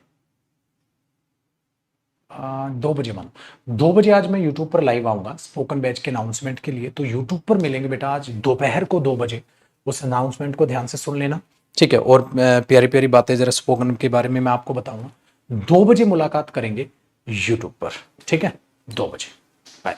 Speaker 1: 2 बजे मानो, 2 बजे आज मैं यूट्यूब पर लाइव आऊंगा स्पोकन बैच के अनाउंसमेंट के लिए। तो यूट्यूब पर मिलेंगे बेटा आज दोपहर को 2 बजे। उस अनाउंसमेंट को ध्यान से सुन लेना, ठीक है। और प्यारी प्यारी बातें जरा स्पोकन के बारे में मैं आपको बताऊंगा। 2 बजे मुलाकात करेंगे यूट्यूब पर, ठीक है, 2 बजे। बाय।